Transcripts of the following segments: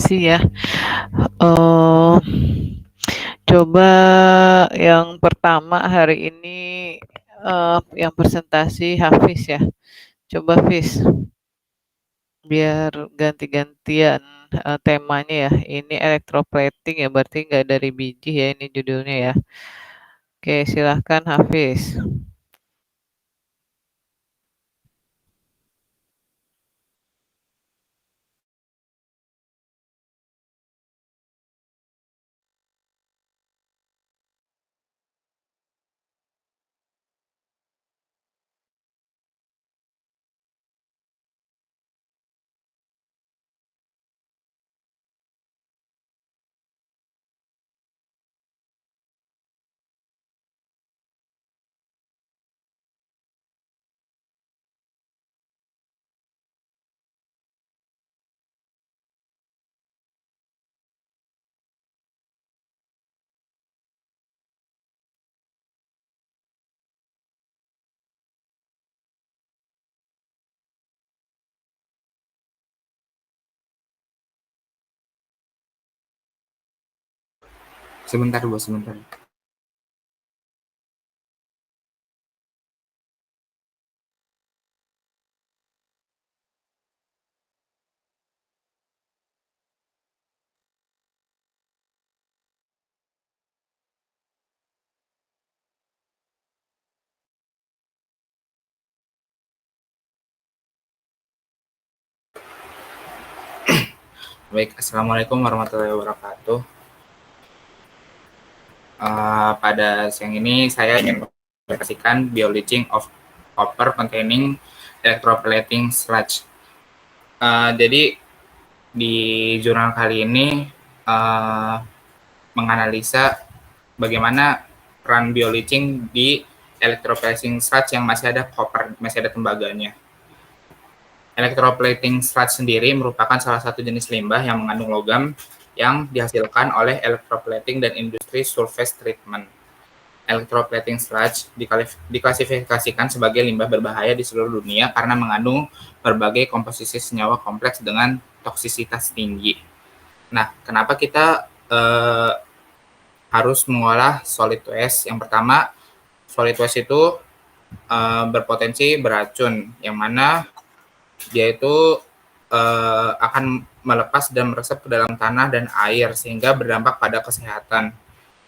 presentasi ya. Oh, coba yang pertama hari ini yang presentasi Hafiz ya. Coba Fis, biar ganti-gantian temanya ya. Ini electroplating ya, berarti nggak dari biji ya ini judulnya ya. Oke, silahkan Hafiz. Sebentar bos, sebentar. Baik, assalamualaikum warahmatullahi wabarakatuh. Pada siang ini saya ingin mempresentasikan bioleaching of copper containing electroplating sludge. Jadi di jurnal kali ini menganalisa bagaimana peran bioleaching di electroplating sludge yang masih ada copper, masih ada tembaganya. Electroplating sludge sendiri merupakan salah satu jenis limbah yang mengandung logam yang dihasilkan oleh electroplating dan industri surface treatment. Electroplating sludge diklasifikasikan sebagai limbah berbahaya di seluruh dunia karena mengandung berbagai komposisi senyawa kompleks dengan toksisitas tinggi. Nah, kenapa kita harus mengolah solid waste? Yang pertama, solid waste itu berpotensi beracun, yang mana dia itu akan melepas dan meresap ke dalam tanah dan air sehingga berdampak pada kesehatan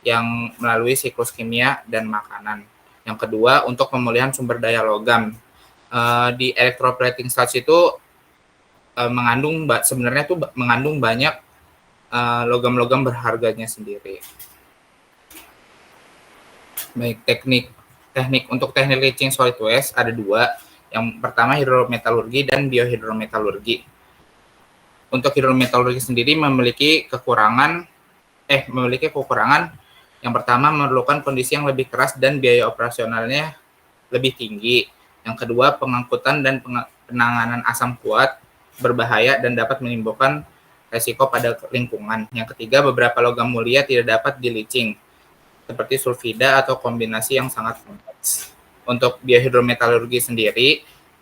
yang melalui siklus kimia dan makanan. Yang kedua, untuk pemulihan sumber daya logam. Di electroplating sludge itu sebenarnya itu mengandung banyak logam-logam berharganya sendiri. Baik, teknik untuk teknik leaching solid waste ada dua. Yang pertama hidrometalurgi dan biohidrometalurgi. Untuk hidrometalurgi sendiri memiliki kekurangan. Yang pertama memerlukan kondisi yang lebih keras dan biaya operasionalnya lebih tinggi. Yang kedua, pengangkutan dan penanganan asam kuat berbahaya dan dapat menimbulkan resiko pada lingkungan. Yang ketiga, beberapa logam mulia tidak dapat di-leaching, seperti sulfida atau kombinasi yang sangat kompleks. Untuk biohidrometalurgi sendiri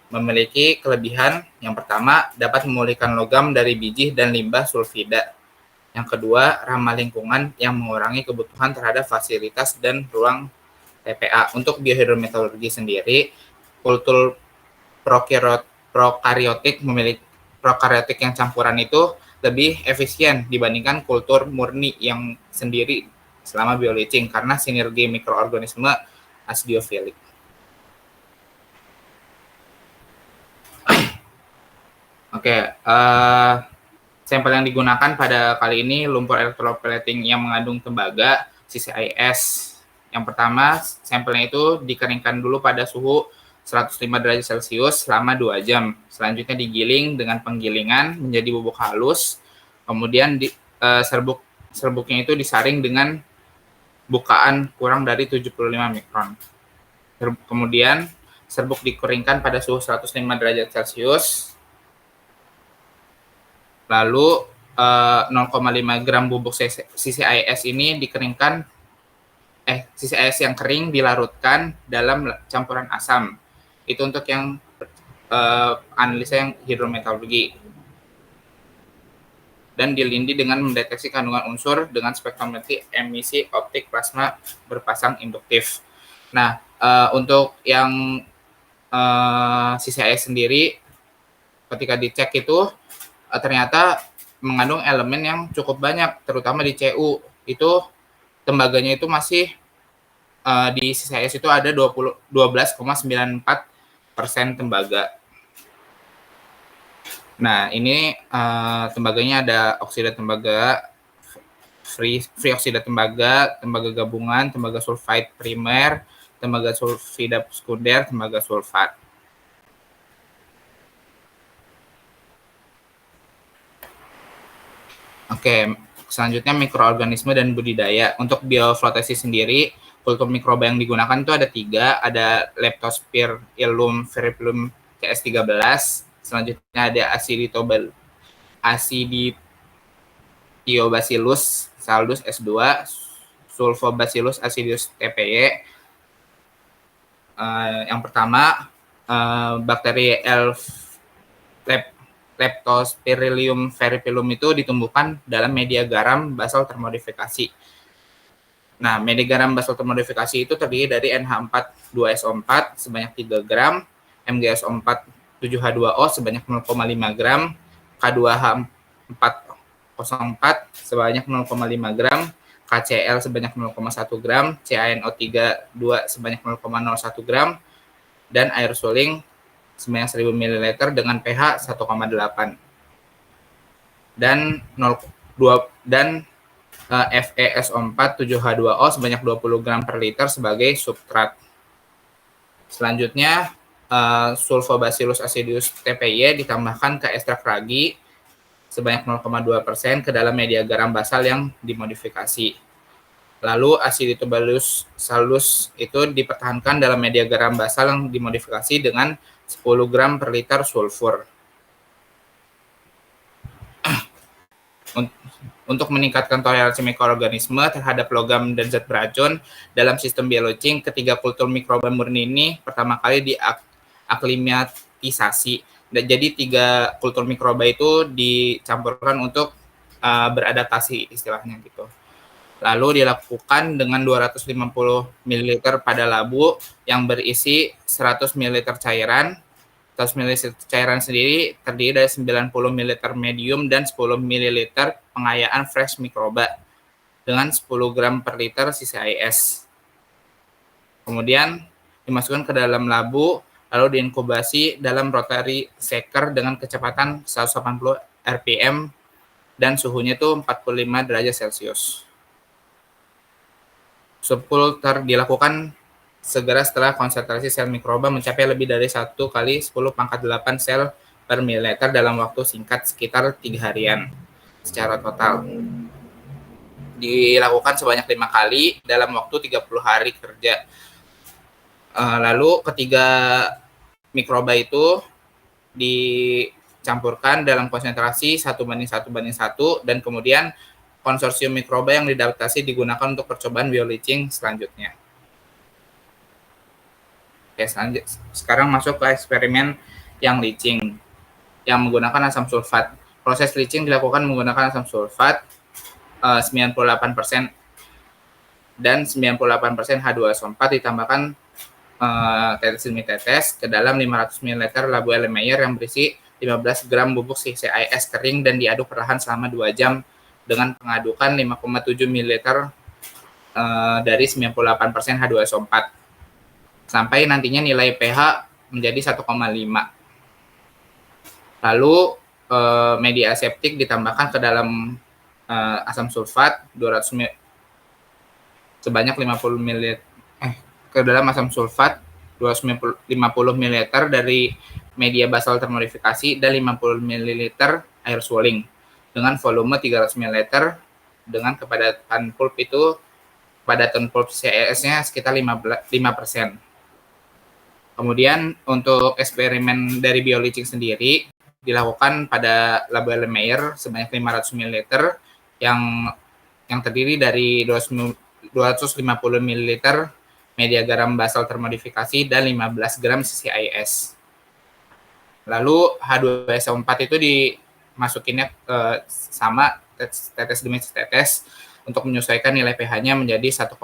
memiliki kelebihan. Yang pertama, dapat memulihkan logam dari biji dan limbah sulfida. Yang kedua, ramah lingkungan yang mengurangi kebutuhan terhadap fasilitas dan ruang TPA. Untuk biohidrometalurgi sendiri, kultur prokaryotik yang campuran itu lebih efisien dibandingkan kultur murni yang sendiri selama bioleaching karena sinergi mikroorganisme acidiofilik. Oke, sampel yang digunakan pada kali ini lumpur electroplating yang mengandung tembaga, CCIS. Yang pertama, sampelnya itu dikeringkan dulu pada suhu 105 derajat Celcius selama 2 jam. Selanjutnya digiling dengan penggilingan menjadi bubuk halus. Kemudian serbuknya itu disaring dengan bukaan kurang dari 75 mikron. Kemudian serbuk dikeringkan pada suhu 105 derajat Celcius. Lalu 0,5 gram bubuk CCIS ini dikeringkan, CCIS yang kering dilarutkan dalam campuran asam. Itu untuk yang analisa yang hidrometalurgi. dan dilindi dengan mendeteksi kandungan unsur dengan spektrometri emisi optik plasma berpasang induktif. Nah, untuk yang CCIS sendiri, ketika dicek itu ternyata mengandung elemen yang cukup banyak, terutama di CU. Itu tembaganya itu masih di CCIS itu ada 12,94% tembaga. Nah, ini tembaganya ada oksida tembaga, free oksida tembaga, tembaga gabungan, tembaga sulfide primer, tembaga sulfida sekunder, tembaga sulfat. Oke, selanjutnya mikroorganisme dan budidaya. Untuk bioflotesis sendiri, kultur mikroba yang digunakan itu ada 3, ada Leptospirillum veripilum CS13, selanjutnya ada Aciditobacillus saldus S2, Sulfobacillus acidius TPY. Yang pertama, bakteri Leptospirillum veripilum itu ditumbuhkan dalam media garam basal termodifikasi. Nah, media garam basal termodifikasi itu terdiri dari NH4 2SO4 sebanyak 3 gram, MgSO4 7H2O sebanyak 0,5 gram, K2H404 sebanyak 0,5 gram, KCl sebanyak 0,1 gram, CaNO3 2 sebanyak 0,01 gram, dan air suling sebanyak 1000 ml dengan pH 1,8. Dan FeSO4 7H2O sebanyak 20 gram per liter sebagai substrat. Selanjutnya, Sulfobacillus acidius TPY ditambahkan ke ekstrak ragi sebanyak 0,2% ke dalam media garam basal yang dimodifikasi. Lalu Aciditobacillus saldus itu dipertahankan dalam media garam basal yang dimodifikasi dengan 10 gram per liter sulfur. Untuk meningkatkan toleransi mikroorganisme terhadap logam dan zat beracun dalam sistem biologi, ketiga kultur mikroba murni ini pertama kali diaklimatisasi. Jadi 3 kultur mikroba itu dicampurkan untuk beradaptasi istilahnya gitu. Lalu dilakukan dengan 250 ml pada labu yang berisi 100 ml cairan. 100 ml cairan sendiri terdiri dari 90 ml medium dan 10 ml pengayaan fresh mikroba dengan 10 gram per liter CCIS. Kemudian dimasukkan ke dalam labu, lalu diinkubasi dalam rotary shaker dengan kecepatan 180 rpm dan suhunya itu 45 derajat Celcius. Subkultur dilakukan segera setelah konsentrasi sel mikroba mencapai lebih dari 1 kali 10 pangkat 8 sel per mililiter dalam waktu singkat sekitar 3 harian secara total. Dilakukan sebanyak 5 kali dalam waktu 30 hari kerja. Lalu ketiga mikroba itu dicampurkan dalam konsentrasi 1:1:1 dan kemudian konsorsium mikroba yang diadaptasi digunakan untuk percobaan bioleaching selanjutnya. Oke, sekarang masuk ke eksperimen yang leaching yang menggunakan asam sulfat. Proses leaching dilakukan menggunakan asam sulfat 98% dan 98% H2SO4 ditambahkan tetes demi tetes ke dalam 500 ml labu Erlenmeyer yang berisi 15 gram bubuk CCIS kering dan diaduk perlahan selama 2 jam dengan pengadukan 5,7 ml dari 98% H2SO4 sampai nantinya nilai pH menjadi 1,5. Lalu media aseptik ditambahkan ke dalam asam sulfat 200 ml sebanyak 50 ml ke dalam asam sulfat 250 ml dari media basal termodifikasi dan 50 ml air suling dengan volume 300 ml dengan kepadatan pulp itu kepadatan pulp CCIS-nya sekitar 5%. Kemudian untuk eksperimen dari bioleaching sendiri dilakukan pada labu Erlenmeyer sebanyak 500 ml yang terdiri dari 250 ml media garam basal termodifikasi dan 15 gram CCIS. Lalu H2SO4 itu masukinnya sama tetes demi tetes untuk menyesuaikan nilai pH-nya menjadi 1,8.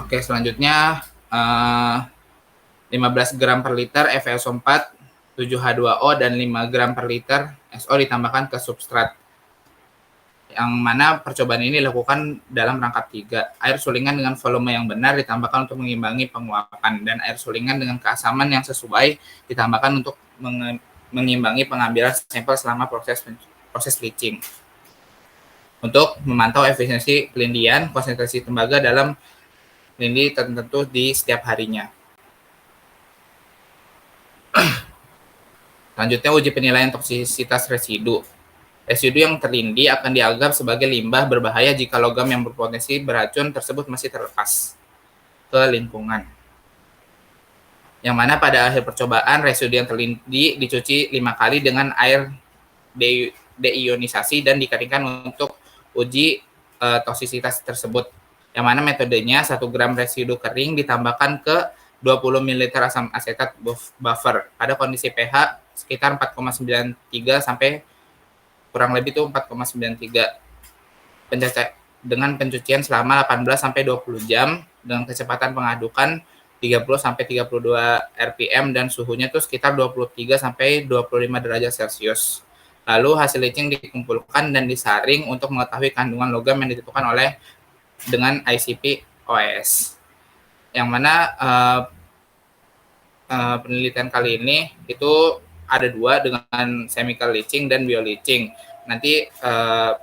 Oke, selanjutnya 15 gram per liter FeSO4, 7H2O, dan 5 gram per liter SO ditambahkan ke substrat. Yang mana percobaan ini dilakukan dalam rangkap 3. Air sulingan dengan volume yang benar ditambahkan untuk mengimbangi penguapan, dan air sulingan dengan keasaman yang sesuai ditambahkan untuk mengimbangi pengambilan sampel selama proses leaching. Untuk memantau efisiensi pelindian, konsentrasi tembaga dalam lindi tertentu di setiap harinya. Selanjutnya, uji penilaian toksisitas residu. Residu yang terlindi akan dianggap sebagai limbah berbahaya jika logam yang berpotensi beracun tersebut masih terlepas ke lingkungan. Yang mana pada akhir percobaan, residu yang terlindi dicuci 5 kali dengan air deionisasi dan dikeringkan untuk uji toksisitas tersebut. Yang mana metodenya 1 gram residu kering ditambahkan ke 20 ml asam asetat buffer pada kondisi pH sekitar 4,93 sampai kurang lebih itu 4,93 dengan pencucian selama 18 sampai 20 jam dengan kecepatan pengadukan 30 sampai 32 rpm dan suhunya tuh sekitar 23 sampai 25 derajat Celcius. Lalu hasil leaching dikumpulkan dan disaring untuk mengetahui kandungan logam yang ditentukan dengan ICP OES. Yang mana penelitian kali ini itu ada 2 dengan chemical leaching dan bioleaching. Nanti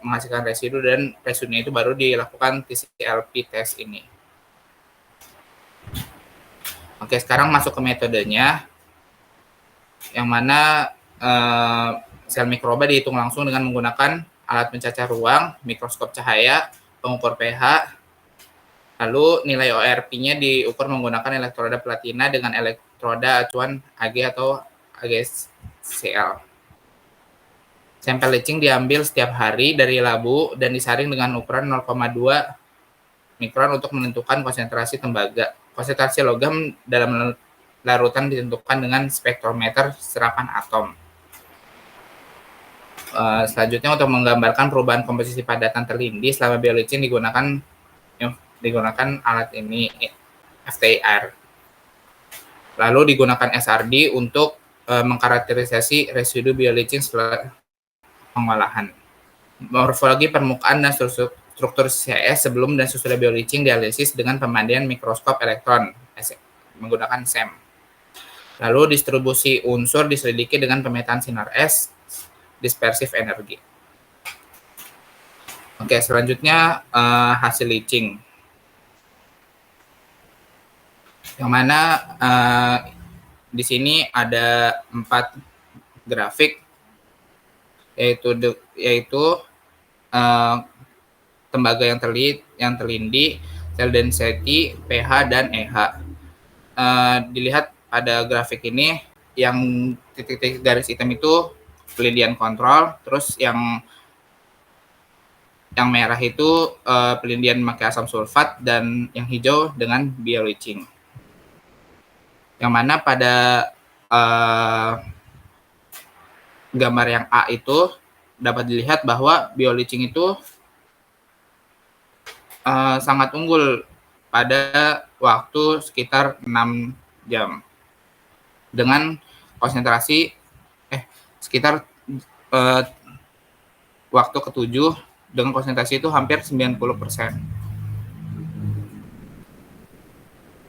menghasilkan residu dan residunya itu baru dilakukan TCLP test ini. Oke, sekarang masuk ke metodenya, yang mana sel mikroba dihitung langsung dengan menggunakan alat pencacah ruang, mikroskop cahaya, pengukur pH, lalu nilai ORP-nya diukur menggunakan elektroda platina dengan elektroda acuan Ag atau AgCl. Sampel leaching diambil setiap hari dari labu dan disaring dengan ukuran 0,2 mikron untuk menentukan konsentrasi tembaga. Konsentrasi logam dalam larutan ditentukan dengan spektrometer serapan atom. Selanjutnya, untuk menggambarkan perubahan komposisi padatan terlindi selama bioleaching digunakan alat ini, FTIR. Lalu digunakan SRD untuk mengkarakterisasi residu bioleaching setelah pengolahan. Morfologi permukaan dan struktur CIS sebelum dan sesudah bioleaching dianalisis dengan pemandian mikroskop elektron menggunakan SEM. Lalu distribusi unsur diselidiki dengan pemetaan sinar S, dispersif energi. Oke, selanjutnya hasil leaching. Yang mana di sini ada 4 grafik, yaitu tembaga yang terlindi, cell density, pH, dan EH. Dilihat pada grafik ini, yang titik-titik garis hitam itu pelindian kontrol, terus yang merah itu pelindian memakai asam sulfat, dan yang hijau dengan bioleaching. Yang mana pada gambar yang A itu dapat dilihat bahwa bioleaching itu sangat unggul pada waktu sekitar 6 jam dengan konsentrasi sekitar waktu ke-7 dengan konsentrasi itu hampir 90%.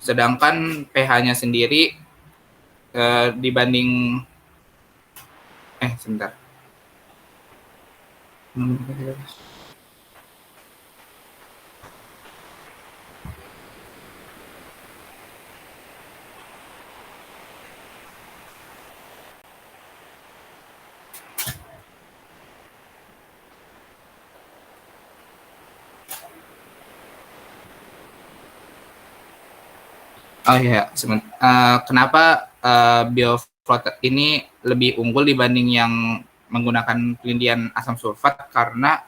Sedangkan pH-nya sendiri dibanding sebentar. Oh iya, kenapa BioFloat ini lebih unggul dibanding yang menggunakan pelindian asam sulfat? Karena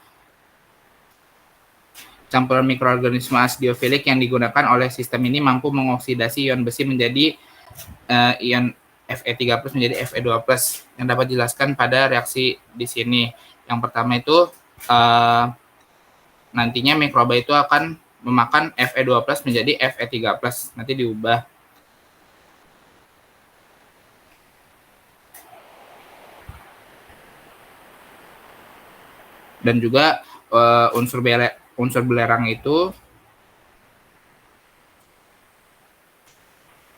campuran mikroorganisme asidiofilik yang digunakan oleh sistem ini mampu mengoksidasi ion besi menjadi ion Fe3+ menjadi Fe2+ yang dapat dijelaskan pada reaksi di sini. Yang pertama itu nantinya mikroba itu akan memakan Fe2+ menjadi Fe3+, nanti diubah. Dan juga unsur belerang itu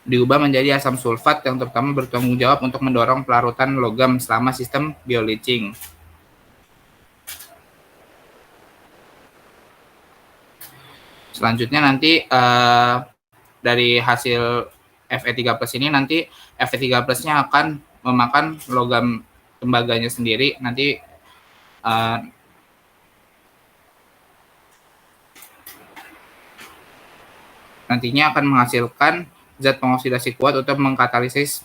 diubah menjadi asam sulfat yang terutama bertanggung jawab untuk mendorong pelarutan logam selama sistem bioleaching. Selanjutnya nanti dari hasil Fe3+ ini nanti Fe3+-nya akan memakan logam tembaganya sendiri, nanti nantinya akan menghasilkan zat pengoksidasi kuat untuk mengkatalisis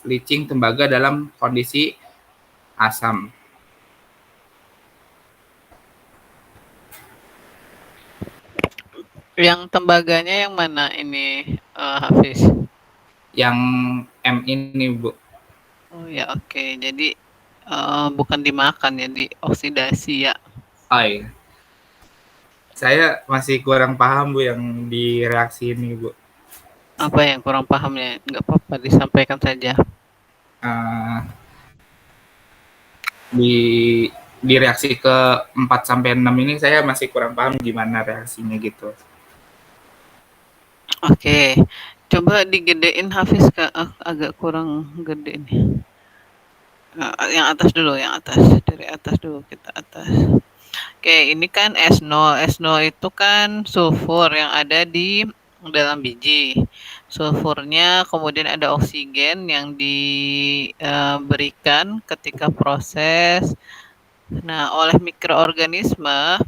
leaching tembaga dalam kondisi asam. Yang tembaganya yang mana ini, Hafiz? Yang M ini, Bu. Oh ya, oke. Jadi bukan dimakan ya, dioksidasi ya. Oh iya. Saya masih kurang paham, Bu, yang di reaksi ini, Bu. Apa yang kurang pahamnya? Nggak apa-apa, disampaikan saja. Di reaksi ke 4 sampai 6 ini saya masih kurang paham gimana reaksinya gitu. Oke. Coba digedein Hafiz, agak kurang gede nih. Yang atas dulu, yang atas. Dari atas dulu, kita atas. Oke, ini kan S0. S0 itu kan sulfur yang ada di dalam biji. Sulfurnya kemudian ada oksigen yang diberikan ketika proses. Nah, oleh mikroorganisme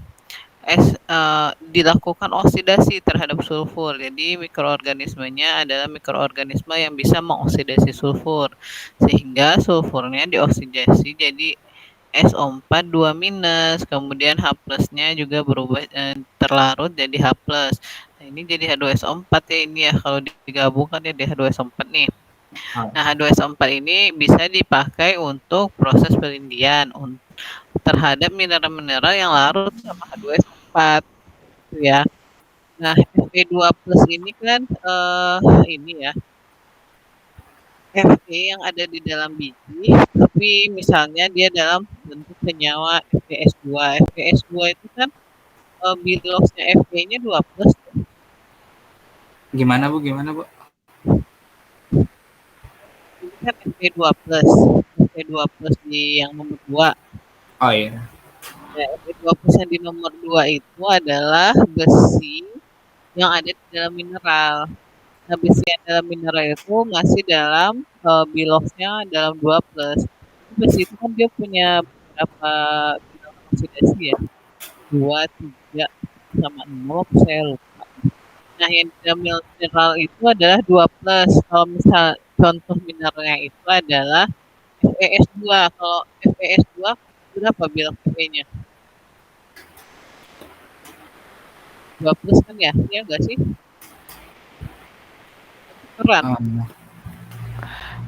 dilakukan oksidasi terhadap sulfur. Jadi mikroorganismenya adalah mikroorganisme yang bisa mengoksidasi sulfur, sehingga sulfurnya dioksidasi jadi SO4 2-, kemudian H plusnya juga berubah terlarut jadi H plus. Nah, ini jadi H2SO4 ya, ini ya kalau digabungkan ya di H2SO4 nih. Nah, H2SO4 ini bisa dipakai untuk proses pelindian terhadap mineral-mineral yang larut sama H2SO4 gitu ya. Nah, Fe2+ ini kan ini ya, Fe yang ada di dalam biji, tapi misalnya dia dalam bentuk senyawa FeS2. FeS2 itu kan bilosnya Fe-nya 2+. Gimana, Bu? Gimana, Bu? Ini kan Fe2+. Fe2+ di yang nomor 2. Oh iya. Nah, Fe2+ yang di nomor 2 itu adalah besi yang ada di dalam mineral. Nah, besi yang dalam mineral itu masih dalam bilosnya dalam 2+. Besi itu kan dia punya berapa bilangan oksidasi ya? 2, 3, sama 0, saya lupa. Nah, yang di dalam mineral itu adalah 2+. Kalau misal contoh mineralnya itu adalah FeS2. Kalau FeS2 berapa bilang Fe-nya? 2+ kan ya? Iya nggak sih? Keren.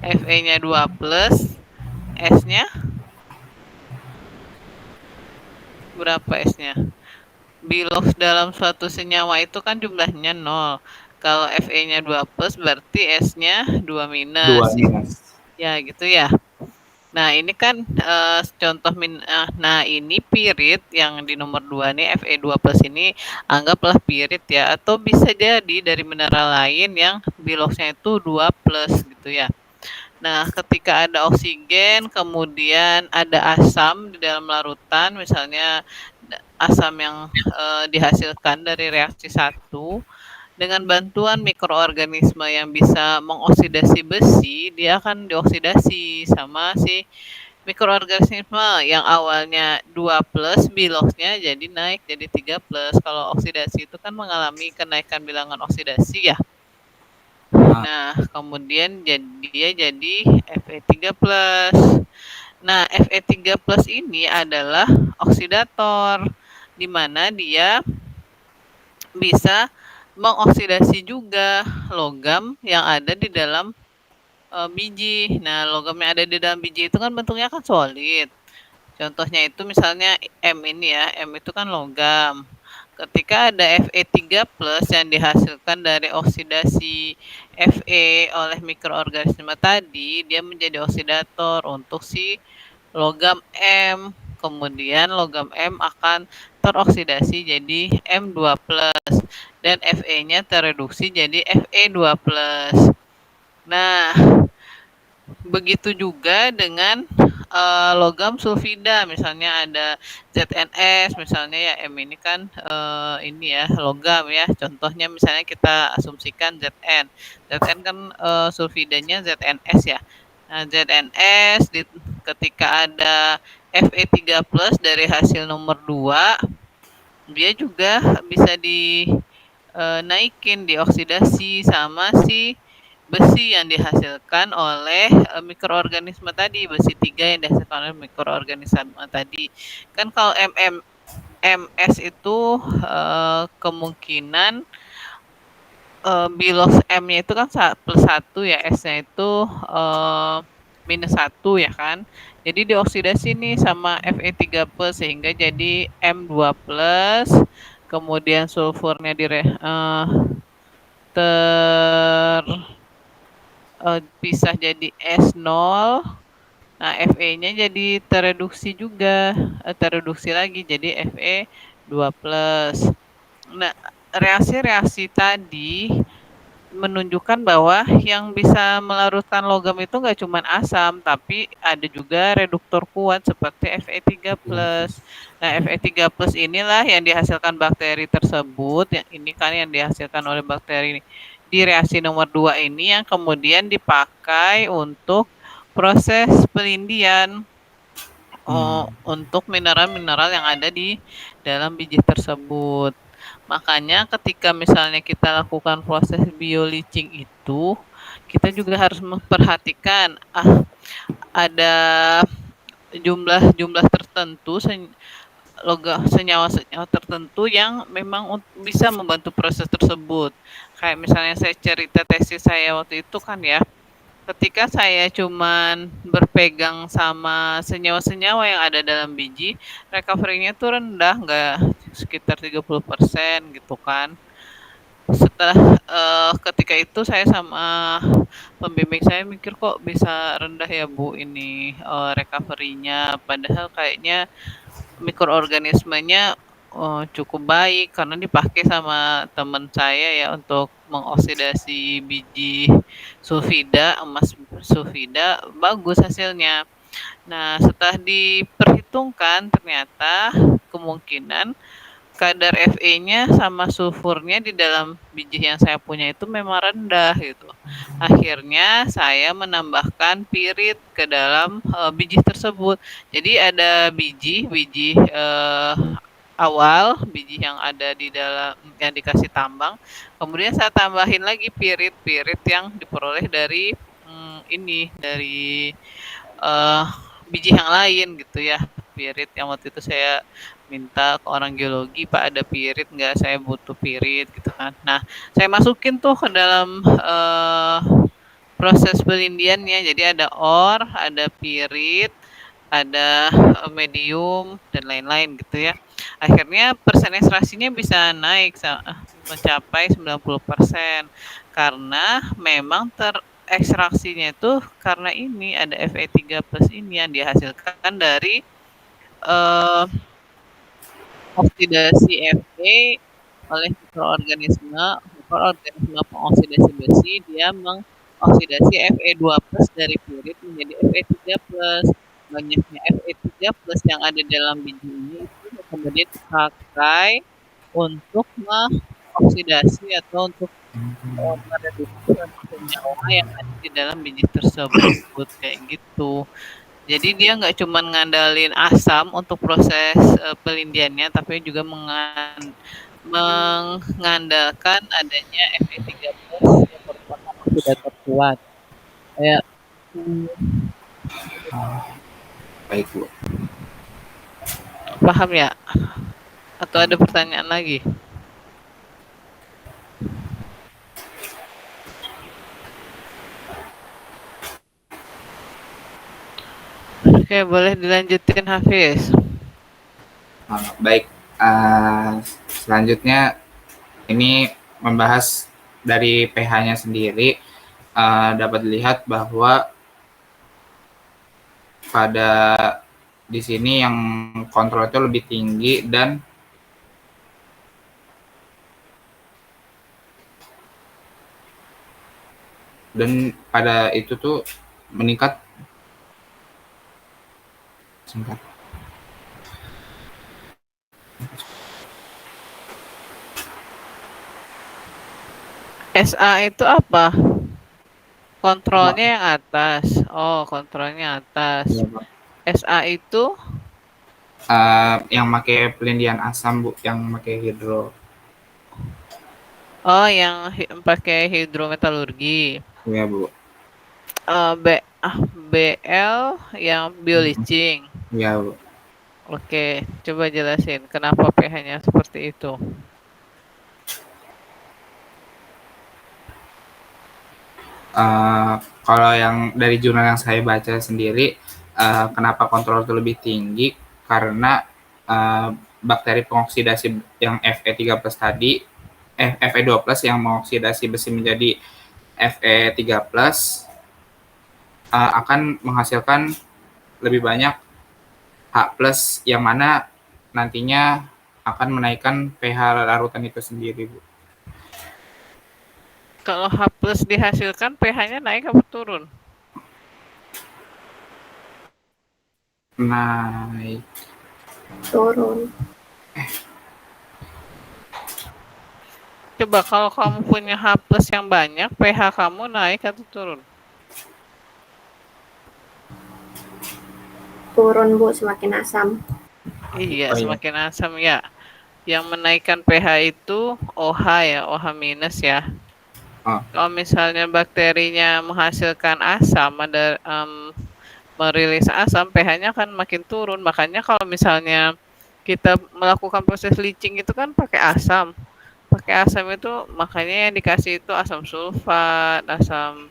Fe-nya 2+, S-nya berapa S-nya? Bilos dalam suatu senyawa itu kan jumlahnya 0. Kalau Fe-nya 2+, berarti S-nya 2-. Ya, gitu ya. Nah, ini kan contoh nah ini pirit yang di nomor 2 nih, Fe2+ ini anggaplah pirit ya, atau bisa jadi dari mineral lain yang bilosnya itu 2+ gitu ya. Nah, ketika ada oksigen, kemudian ada asam di dalam larutan, misalnya asam yang dihasilkan dari reaksi 1, dengan bantuan mikroorganisme yang bisa mengoksidasi besi, dia akan dioksidasi sama si mikroorganisme yang awalnya 2+, bilosnya jadi naik jadi 3+. Kalau oksidasi itu kan mengalami kenaikan bilangan oksidasi ya. Nah, kemudian dia jadi Fe3+. Nah, Fe3+ ini adalah oksidator, di mana dia bisa mengoksidasi juga logam yang ada di dalam biji. Nah, logam yang ada di dalam biji itu kan bentuknya kan solid. Contohnya itu misalnya M ini ya, M itu kan logam. Ketika ada Fe3+ yang dihasilkan dari oksidasi Fe oleh mikroorganisme tadi, dia menjadi oksidator untuk si logam M. Kemudian logam M akan teroksidasi jadi M2+, dan Fe-nya tereduksi jadi Fe2+. Nah, begitu juga dengan logam sulfida, misalnya ada ZNS, misalnya ya M ini kan ini ya logam ya. Contohnya misalnya kita asumsikan Zn. Zn kan sulfidanya ZNS ya. Nah, ZNS ketika ada Fe3+ dari hasil nomor 2, dia juga bisa dinaikin, dioksidasi sama si besi yang dihasilkan oleh mikroorganisme tadi, besi 3 yang dihasilkan oleh mikroorganisme tadi. Kan kalau MS itu kemungkinan bilos M-nya itu kan +1 ya, S-nya itu -1 ya kan. Jadi dioksidasi nih sama Fe3+ sehingga jadi M2+, kemudian sulfurnya terpisah jadi S0. Nah, Fe-nya jadi tereduksi juga, tereduksi lagi jadi Fe2+. Nah, reaksi-reaksi tadi menunjukkan bahwa yang bisa melarutkan logam itu nggak cuma asam, tapi ada juga reduktor kuat seperti Fe3+. Nah, Fe3+ inilah yang dihasilkan bakteri tersebut, yang ini kan yang dihasilkan oleh bakteri di reaksi nomor 2 ini yang kemudian dipakai untuk proses pelindian untuk mineral-mineral yang ada di dalam biji tersebut. Makanya ketika misalnya kita lakukan proses bioleaching itu, kita juga harus memperhatikan ada jumlah-jumlah tertentu senyawa-senyawa tertentu yang memang bisa membantu proses tersebut. Kayak misalnya saya cerita tesis saya waktu itu kan ya, ketika saya cuman berpegang sama senyawa-senyawa yang ada dalam biji, recovery-nya tuh rendah, nggak sekitar 30% gitu kan. Setelah ketika itu saya sama pembimbing saya mikir kok bisa rendah ya Bu ini recovery-nya, padahal kayaknya mikroorganismenya cukup baik karena dipakai sama teman saya ya untuk mengoksidasi biji sulfida, emas sulfida, bagus hasilnya. Nah, setelah diperhitungkan ternyata kemungkinan kadar Fe-nya sama sulfurnya di dalam biji yang saya punya itu memang rendah gitu. Akhirnya saya menambahkan pirit ke dalam biji tersebut. Jadi ada biji awal, biji yang ada di dalam yang dikasih tambang. Kemudian saya tambahin lagi pirit yang diperoleh dari dari biji yang lain gitu ya. Pirit yang waktu itu saya minta ke orang geologi, Pak ada pirit nggak, saya butuh pirit gitu kan. Nah, saya masukin tuh ke dalam proses pelindiannya. Jadi ada ore, ada pirit, ada medium dan lain-lain gitu ya. Akhirnya persentasenya bisa naik mencapai 90% karena memang ekstraksinya itu karena ini ada Fe3+ ini yang dihasilkan dari oksidasi Fe oleh mikroorganisme pengoksidasi besi, dia mengoksidasi Fe2+ dari pirit menjadi Fe3+. Banyaknya Fe3+ yang ada dalam biji ini itu kemudian dipakai untuk mengoksidasi atau untuk mereduksi senyawa yang ada di dalam biji tersebut kayak gitu. Jadi dia nggak cuma ngandalin asam untuk proses pelindiannya, tapi juga mengandalkan adanya Fe3+ yang merupakan oksidator kuat. Kayak Baik Bu. paham ya? Atau ada pertanyaan lagi? Oke, boleh dilanjutin Hafiz. Baik, selanjutnya ini membahas dari pH-nya sendiri. Dapat dilihat bahwa pada di sini yang kontrol itu lebih tinggi dan pada itu tuh meningkat singkat. SA itu apa? Kontrolnya yang atas. Oh, kontrolnya atas. Ya, Pak. SA itu Yang pakai pelindian asam, Bu, yang pakai hidro. oh yang pakai hidrometalurgi. Ya, Bu. BL yang bioleaching. Ya, Bu. Oke, coba jelasin kenapa pH-nya seperti itu. Kalau yang dari jurnal yang saya baca sendiri, kenapa kontrol itu lebih tinggi karena bakteri pengoksidasi yang Fe13 tadi, Fe12 yang mengoksidasi besi menjadi Fe13 akan menghasilkan lebih banyak H+ yang mana nantinya akan menaikkan pH larutan itu sendiri, Bu. Kalau H+ dihasilkan pH-nya naik atau turun? Naik. Turun. Coba kalau kamu punya H+ yang banyak, pH kamu naik atau turun? Turun, Bu, semakin asam. Iya, Oh, iya. semakin asam ya. Yang menaikkan pH itu OH ya, OH minus ya. Oh. Kalau misalnya bakterinya menghasilkan asam, merilis asam, pH-nya akan makin turun. Makanya kalau misalnya kita melakukan proses leaching itu kan pakai asam. Pakai asam itu makanya yang dikasih itu asam sulfat, asam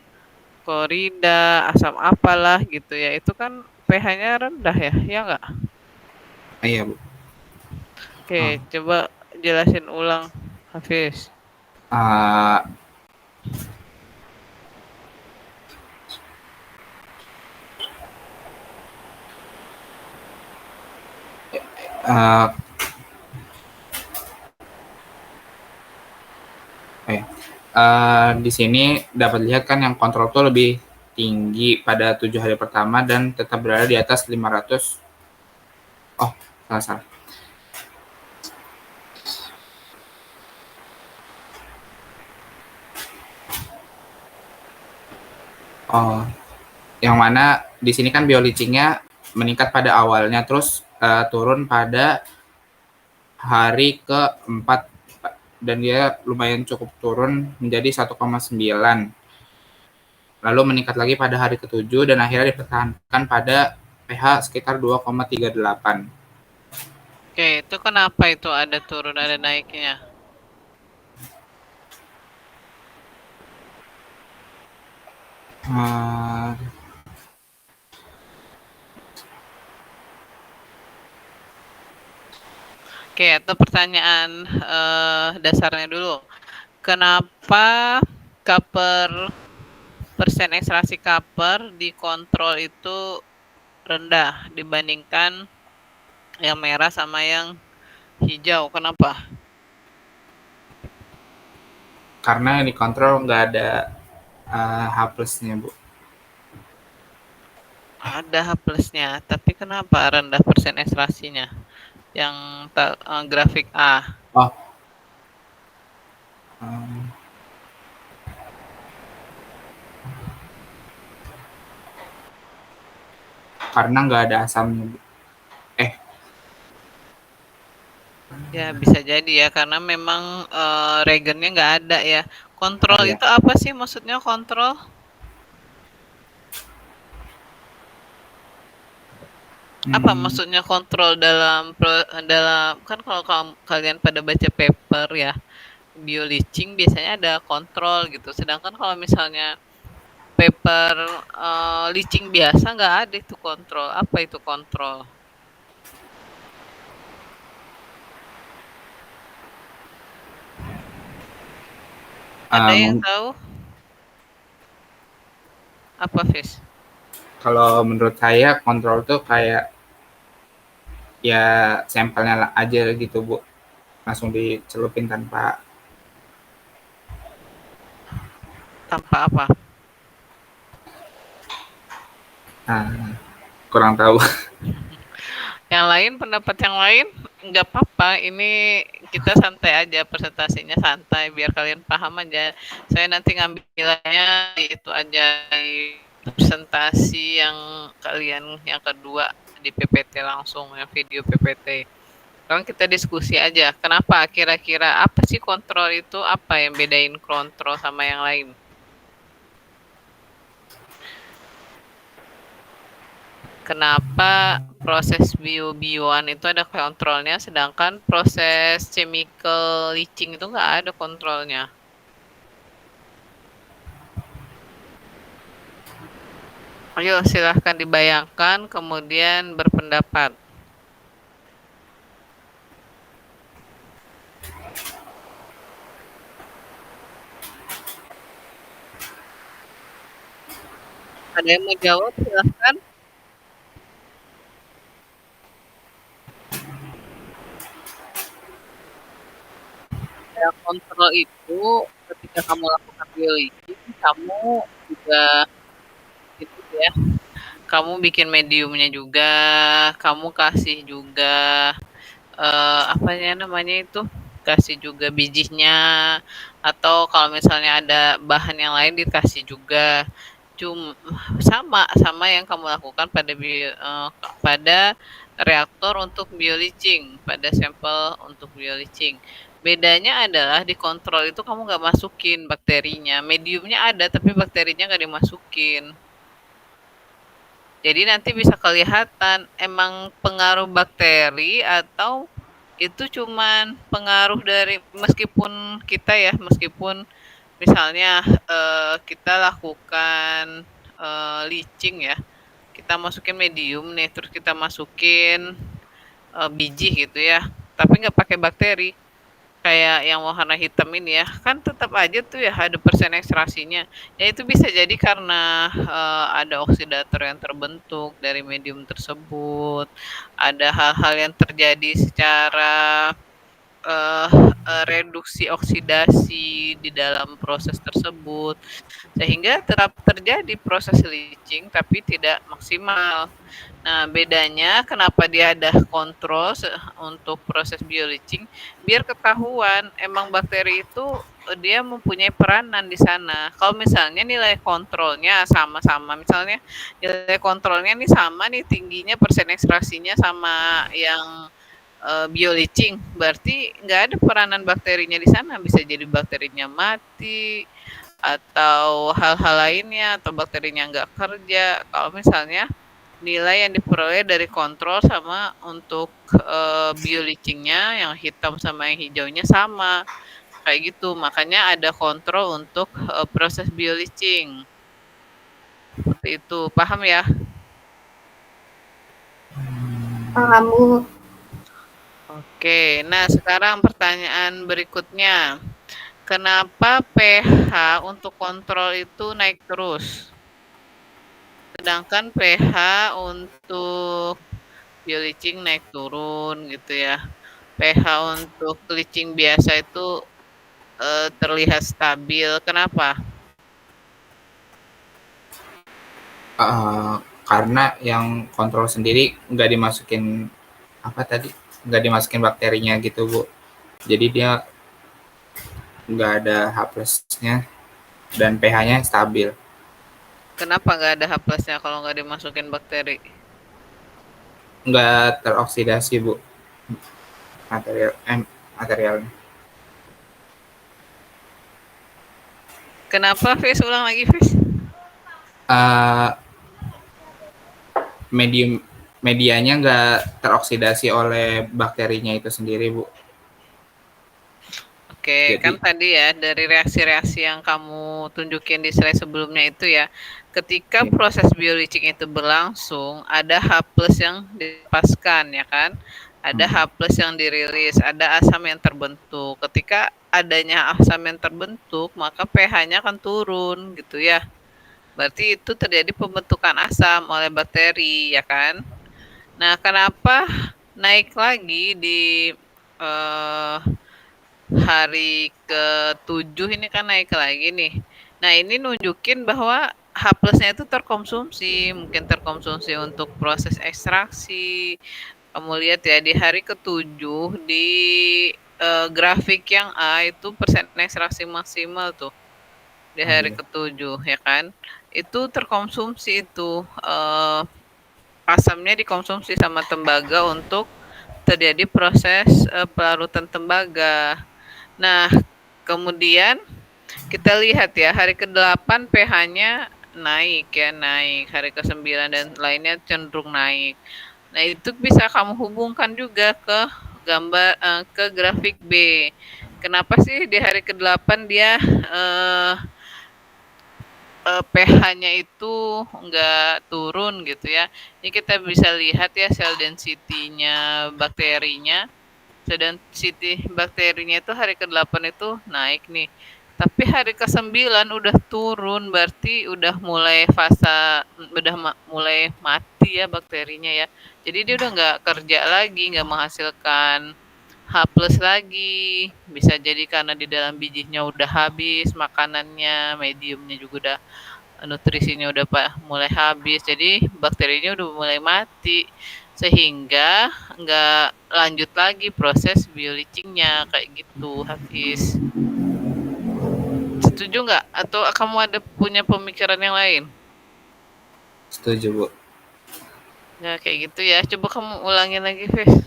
klorida, asam apalah gitu ya. Itu kan pH-nya rendah ya, ya nggak? Iya, Bu. Oke, coba jelasin ulang, Hafiz. Uh, uh, di sini dapat lihat kan yang kontrol tuh lebih tinggi pada 7 hari pertama dan tetap berada di atas 500. Oh, salah. Oh, yang mana di sini kan bioleachingnya meningkat pada awalnya, terus turun pada hari ke-4 dan dia lumayan cukup turun menjadi 1,9. Lalu meningkat lagi pada hari ke-7 dan akhirnya dipertahankan pada pH sekitar 2,38. Oke, itu kenapa itu ada turun ada naiknya? Oke, itu pertanyaan dasarnya dulu. Kenapa persen ekstraksi copper di kontrol itu rendah dibandingkan yang merah sama yang hijau? Kenapa? Karena yang dikontrol nggak ada H+-nya, Bu. Ada H+-nya, tapi kenapa rendah persen ekstraksinya? Yang grafik A. Oh, karena nggak ada asamnya, Bu. Ya bisa jadi ya, karena memang regennya nggak ada ya. Kontrol Iya. itu apa sih maksudnya kontrol? Apa maksudnya kontrol dalam kan kalau kalian pada baca paper ya, bioleaching biasanya ada kontrol gitu. Sedangkan kalau misalnya paper leaching biasa nggak ada itu kontrol. Apa itu kontrol? Ada yang tahu? Apa, Fis? Kalau menurut saya kontrol tuh kayak ya sampelnya aja gitu Bu, langsung dicelupin tanpa apa? Kurang tahu. Yang lain, pendapat yang lain nggak apa-apa. Ini kita santai aja, presentasinya santai biar kalian paham aja. Saya nanti ngambilnya itu aja di presentasi yang kalian yang kedua di PPT langsung, yang video PPT. Sekarang kita diskusi aja. Kenapa kira-kira apa sih kontrol itu? Apa yang bedain kontrol sama yang lain? Kenapa proses bio-bioan itu ada kontrolnya, sedangkan proses chemical leaching itu nggak ada kontrolnya? Ayo silahkan dibayangkan, kemudian berpendapat. Ada yang mau jawab, silahkan. Ya, kontrol itu ketika kamu lakukan bio-leaching, kamu juga itu ya, kamu bikin mediumnya juga, kamu kasih juga apanya namanya itu, kasih juga bijinya, atau kalau misalnya ada bahan yang lain dikasih juga. Sama yang kamu lakukan pada reaktor untuk bio-leaching, pada sampel untuk bio-leaching. Bedanya adalah di kontrol itu kamu nggak masukin bakterinya, mediumnya ada tapi bakterinya nggak dimasukin. Jadi nanti bisa kelihatan emang pengaruh bakteri atau itu cuman pengaruh dari, meskipun misalnya kita lakukan leaching ya, kita masukin medium nih, terus kita masukin biji gitu ya, tapi nggak pakai bakteri, kayak yang warna hitam ini ya, kan tetap aja tuh ya ada persen ekstraksinya. Ya itu bisa jadi karena ada oksidator yang terbentuk dari medium tersebut, ada hal-hal yang terjadi secara eh, reduksi oksidasi di dalam proses tersebut, sehingga tetap terjadi proses leaching tapi tidak maksimal. Nah, bedanya kenapa dia ada kontrol untuk proses bio-leaching, biar ketahuan emang bakteri itu dia mempunyai peranan di sana. Kalau misalnya nilai kontrolnya sama-sama, misalnya nilai kontrolnya nih sama nih, tingginya persen ekstraksinya sama yang bio-leaching, berarti nggak ada peranan bakterinya di sana, bisa jadi bakterinya mati atau hal-hal lainnya, atau bakterinya nggak kerja. Kalau misalnya nilai yang diperoleh dari kontrol sama untuk bio-leachingnya, yang hitam sama yang hijaunya sama, kayak gitu. Makanya ada kontrol untuk proses bio-leaching. Seperti itu, paham ya? Paham, Bu. Oke, nah sekarang pertanyaan berikutnya. Kenapa pH untuk kontrol itu naik terus? Sedangkan pH untuk bio-leaching naik turun gitu ya. pH untuk leaching biasa itu terlihat stabil. Kenapa? Karena yang kontrol sendiri nggak dimasukin nggak dimasukin bakterinya gitu Bu, jadi dia nggak ada H plusnya dan pH-nya stabil. Kenapa nggak ada H plusnya kalau nggak dimasukin bakteri? Nggak teroksidasi Bu, materialnya. Kenapa, Fis? Ulang lagi, Fis. Medianya nggak teroksidasi oleh bakterinya itu sendiri Bu. Oke, kan Jadi tadi ya dari reaksi-reaksi yang kamu tunjukin di slide sebelumnya itu ya, ketika ya, proses bioleaching itu berlangsung, ada H+ yang dilepaskan ya kan, ada H+ yang dirilis, ada asam yang terbentuk. Ketika adanya asam yang terbentuk, maka pH-nya akan turun gitu ya. Berarti itu terjadi pembentukan asam oleh bakteri ya kan. Nah, kenapa naik lagi di eh, hari ke-7 ini kan naik lagi nih. Nah, ini nunjukin bahwa H+-nya itu terkonsumsi, mungkin terkonsumsi untuk proses ekstraksi. Kamu lihat ya di hari ke-7 di grafik yang A itu persen ekstraksi maksimal tuh di hari iya. ke-7 ya kan. Itu terkonsumsi itu asamnya dikonsumsi sama tembaga untuk terjadi proses pelarutan tembaga. Nah, kemudian kita lihat ya, hari ke-8 pH-nya naik ya, naik. Hari ke-9 dan lainnya cenderung naik. Nah, itu bisa kamu hubungkan juga ke ke grafik B. Kenapa sih di hari ke-8 dia pH-nya itu enggak turun gitu ya. Ini kita bisa lihat ya sel density-nya bakterinya. Sedang density bakterinya itu hari ke-8 itu naik nih. Tapi hari ke-9 udah turun, berarti udah mulai fase, udah mulai mati ya bakterinya ya. Jadi dia udah nggak kerja lagi, nggak menghasilkan H+ lagi. Bisa jadi karena di dalam bijinya udah habis makanannya, mediumnya juga udah nutrisinya udah mulai habis. Jadi bakterinya udah mulai mati sehingga nggak lanjut lagi proses bioleachingnya kayak gitu, Hafiz. Setuju nggak? Atau kamu ada punya pemikiran yang lain? Setuju, Bu. Ya kayak gitu ya. Coba kamu ulangin lagi, Fis.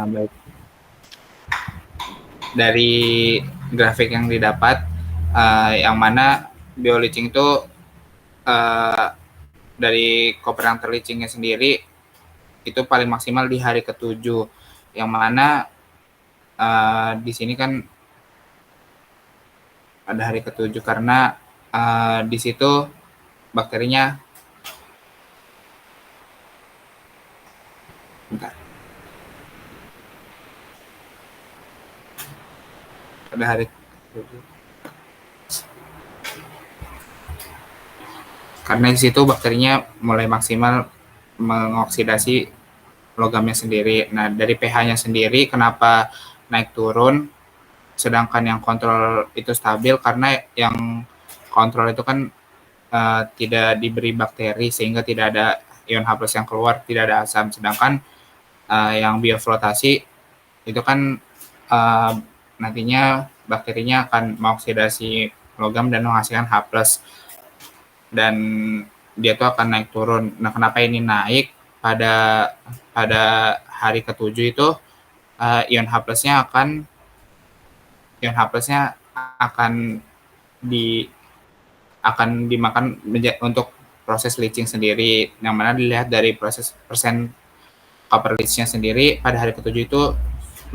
Baik. Dari grafik yang didapat, yang mana bioleaching itu dari koper yang terleachingnya sendiri itu paling maksimal di hari ke-7, yang mana di sini kan ada hari ke-7 karena di situ bakterinya bentar, pada hari ke-7 karena di situ bakterinya mulai maksimal mengoksidasi logamnya sendiri. Nah, dari pH-nya sendiri kenapa naik turun sedangkan yang kontrol itu stabil, karena yang kontrol itu kan tidak diberi bakteri sehingga tidak ada ion H+ yang keluar, tidak ada asam. Sedangkan yang bioflotasi itu kan nantinya bakterinya akan mengoksidasi logam dan menghasilkan H+, dan dia tuh akan naik turun. Nah, kenapa ini naik pada hari ke-7 itu ion H+-nya akan dimakan untuk proses leaching sendiri, yang mana dilihat dari proses persen copper leachnya sendiri pada hari ke-7 itu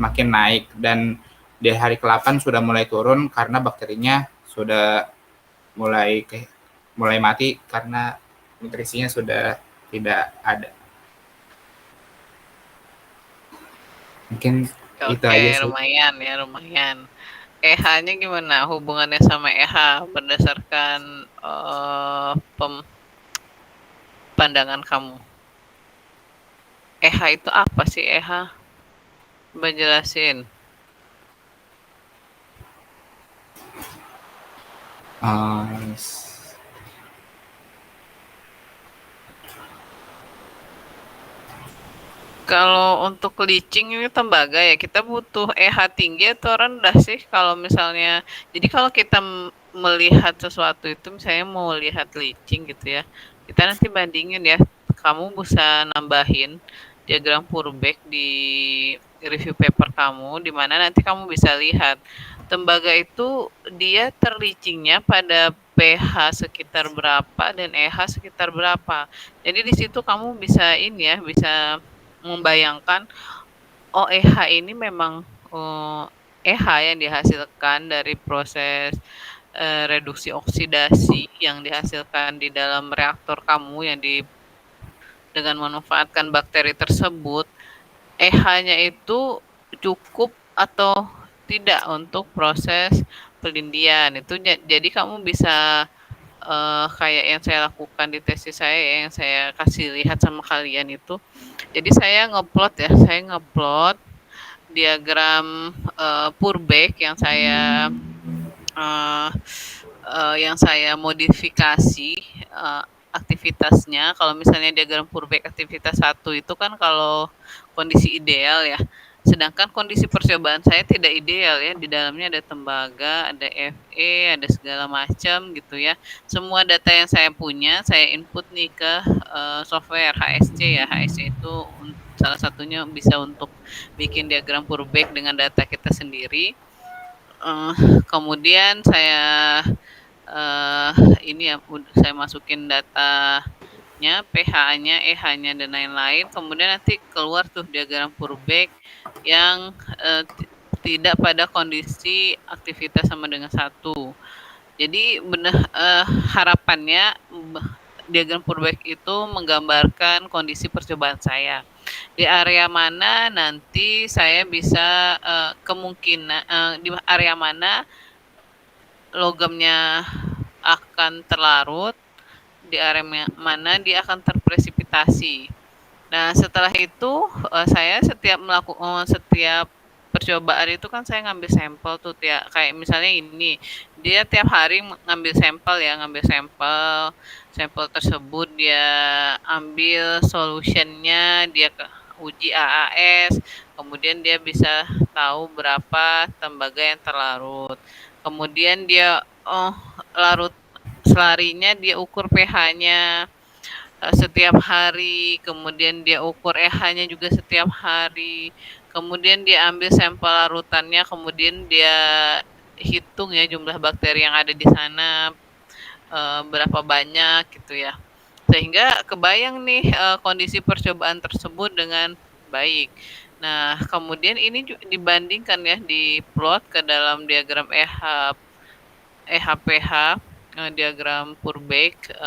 makin naik, dan di hari ke-8 sudah mulai turun karena bakterinya sudah mulai mati karena nutrisinya sudah tidak ada. Mungkin itu Oke, aja sih. lumayan ya, lumayan. EH-nya gimana hubungannya sama EH berdasarkan pandangan kamu? EH itu apa sih EH? Coba jelasin. Uh, Kalau untuk leaching ini tembaga ya, kita butuh EH tinggi atau rendah sih kalau misalnya, jadi kalau kita melihat sesuatu itu misalnya mau lihat leaching gitu ya, kita nanti bandingin ya, kamu bisa nambahin diagram Purbeck di review paper kamu, di mana nanti kamu bisa lihat tembaga itu dia terleachingnya pada pH sekitar berapa dan EH sekitar berapa. Jadi di situ kamu bisa ini ya, bisa membayangkan, oh EH ini memang EH yang dihasilkan dari proses reduksi oksidasi yang dihasilkan di dalam reaktor kamu yang dengan memanfaatkan bakteri tersebut, EH-nya itu cukup atau tidak untuk proses pelindian. Itu jadi kamu bisa kayak yang saya lakukan di tesis saya, yang saya kasih lihat sama kalian itu. Jadi saya ngeplot diagram Purbek uh, yang saya modifikasi aktivitasnya. Kalau misalnya diagram Purbek aktivitas 1 itu kan kalau kondisi ideal ya. Sedangkan kondisi percobaan saya tidak ideal ya. Di dalamnya ada tembaga, ada Fe, ada segala macam gitu ya. Semua data yang saya punya saya input nih ke software HSC ya. HSC itu salah satunya bisa untuk bikin diagram Purbek dengan data kita sendiri. Kemudian saya ini ya saya masukin datanya, pH-nya, EH-nya dan lain-lain. Kemudian nanti keluar tuh diagram Purbek yang tidak pada kondisi aktivitas sama dengan 1. Jadi harapannya diagram Purbek itu menggambarkan kondisi percobaan saya. Di area mana nanti saya bisa kemungkinan di area mana logamnya akan terlarut, di area mana dia akan terpresipitasi. Nah, setelah itu saya setiap percobaan itu kan saya ngambil sampel tuh ya, kayak misalnya ini dia tiap hari ngambil sampel tersebut dia ambil solutionnya, dia uji AAS, kemudian dia bisa tahu berapa tembaga yang terlarut, kemudian dia larut selarinya dia ukur pH-nya setiap hari, kemudian dia ukur EH-nya juga setiap hari, kemudian dia ambil sampel larutannya, kemudian dia hitung ya jumlah bakteri yang ada di sana berapa banyak gitu ya, sehingga kebayang nih kondisi percobaan tersebut dengan baik. Nah, kemudian ini dibandingkan ya, diplot ke dalam diagram EHPH, diagram Purbek.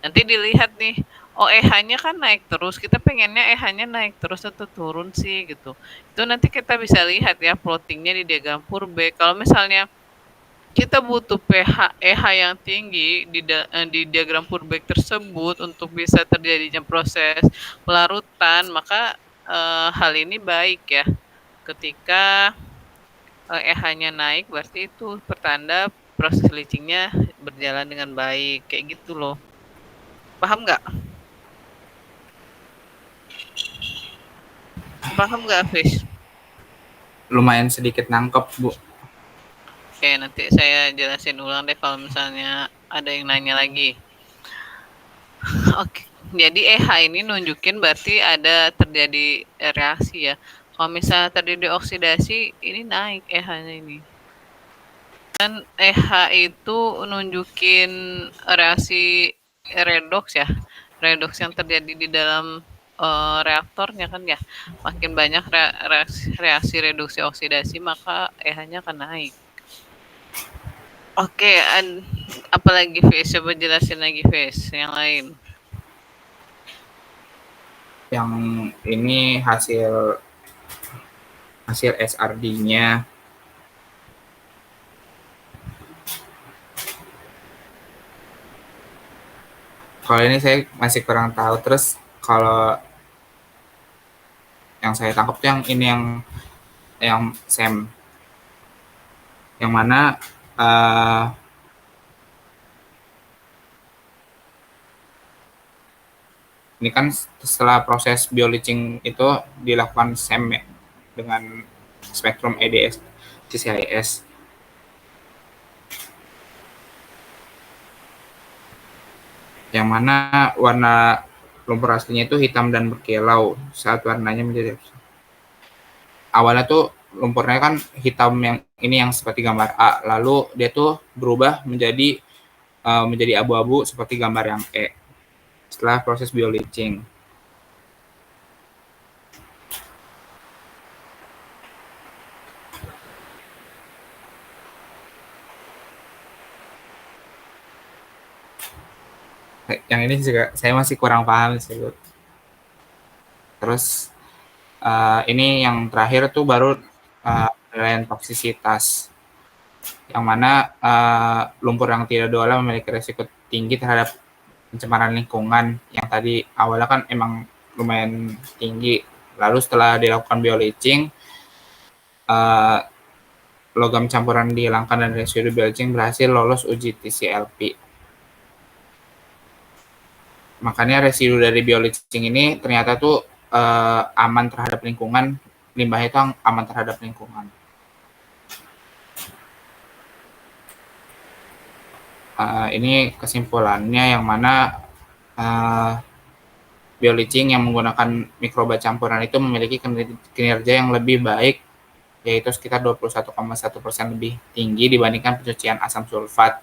Nanti dilihat nih, oh EH-nya kan naik terus, kita pengennya EH-nya naik terus atau turun sih gitu. Itu nanti kita bisa lihat ya plottingnya di diagram Purbek. Kalau misalnya kita butuh pH EH yang tinggi di diagram Purbek tersebut untuk bisa terjadinya proses pelarutan, maka hal ini baik ya. Ketika EH-nya naik berarti itu pertanda proses leachingnya berjalan dengan baik, kayak gitu loh. Paham nggak? Paham nggak, Fish? Lumayan sedikit nangkep, Bu. Oke, nanti saya jelasin ulang deh kalau misalnya ada yang nanya lagi. Oke, jadi EH ini nunjukin berarti ada terjadi reaksi ya. Kalau misalnya terjadi oksidasi, ini naik EH-nya ini. Dan EH itu nunjukin reaksi redox ya. Redox yang terjadi di dalam reaktornya kan ya. Makin banyak reaksi reduksi oksidasi, maka EH-nya akan naik. Oke, apalagi Fes? Coba jelasin lagi Fes, yang lain. Yang ini hasil SRD-nya. Kalau ini saya masih kurang tahu. Terus kalau yang saya tangkap tuh yang ini yang SEM, yang mana ini kan setelah proses bioleaching itu dilakukan SEM ya, dengan spektrum EDS CCIS. Yang mana warna lumpur aslinya itu hitam dan berkilau saat warnanya menjadi awalnya tuh lumpurnya kan hitam yang ini yang seperti gambar A, lalu dia tuh berubah menjadi abu-abu seperti gambar yang E setelah proses bioleaching. Yang ini juga saya masih kurang paham sih, Bu. Terus ini yang terakhir tuh baru penilaian toksisitas, yang mana lumpur yang tidak diolah memiliki risiko tinggi terhadap pencemaran lingkungan, yang tadi awalnya kan emang lumayan tinggi. Lalu setelah dilakukan bioleaching, logam campuran dihilangkan dan residu bioleaching berhasil lolos uji TCLP. Makanya residu dari bioleaching ini ternyata tuh aman terhadap lingkungan, limbahnya itu aman terhadap lingkungan. Ini kesimpulannya, yang mana bioleaching yang menggunakan mikroba campuran itu memiliki kinerja yang lebih baik, yaitu sekitar 21,1% lebih tinggi dibandingkan pencucian asam sulfat.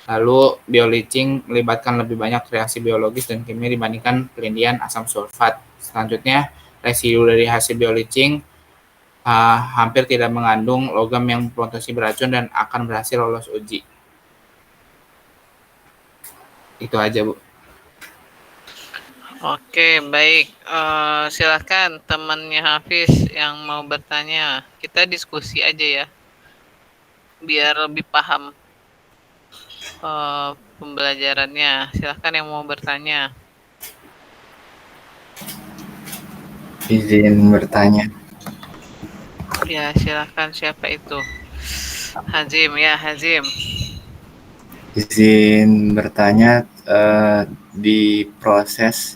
Lalu bioleaching melibatkan lebih banyak reaksi biologis dan kimia dibandingkan pelindian asam sulfat. Selanjutnya, residu dari hasil bioleaching hampir tidak mengandung logam yang berpotensi beracun dan akan berhasil lolos uji. Itu aja, Bu. Oke, baik. Silakan temannya Hafiz yang mau bertanya. Kita diskusi aja ya, biar lebih paham pembelajarannya. Silakan yang mau bertanya. Izin bertanya. Ya, silakan. Siapa itu? Hazim, ya Hazim. Izin bertanya, di proses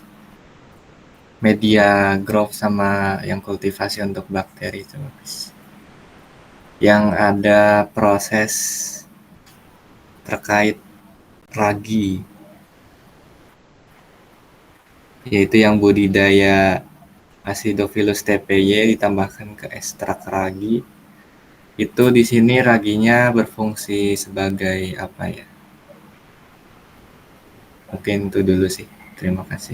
media growth sama yang kultivasi untuk bakteri itu, yang ada proses terkait ragi, yaitu yang budidaya Acidophilus TPY ditambahkan ke ekstrak ragi. Itu di sini raginya berfungsi sebagai apa ya? Mungkin itu dulu sih. Terima kasih.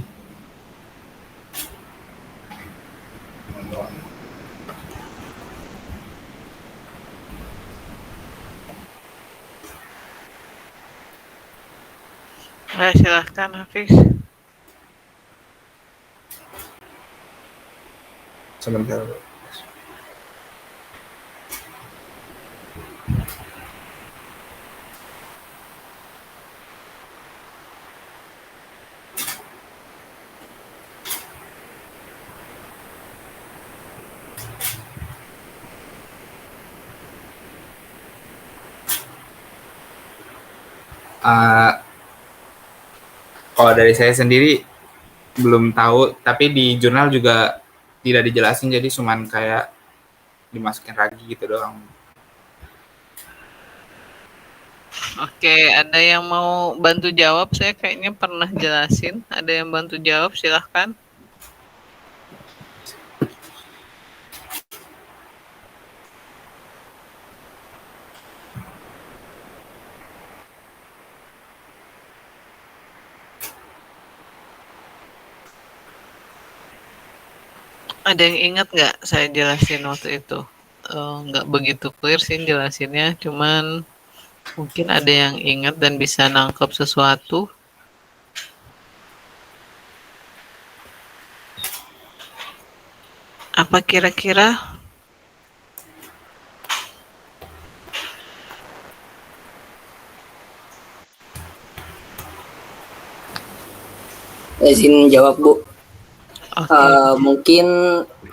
Silakan Hafiz. Sebentar. Kalau dari saya sendiri belum tahu, tapi di jurnal juga tidak dijelasin, jadi cuman kayak dimasukin ragi gitu doang. Oke, ada yang mau bantu jawab? Saya kayaknya pernah jelasin. Ada yang bantu jawab? Silahkan. Ada yang ingat nggak saya jelasin waktu itu? Nggak begitu clear sih jelasinnya, cuman mungkin ada yang ingat dan bisa nangkep sesuatu. Apa kira-kira? Izin jawab, Bu. Okay. Mungkin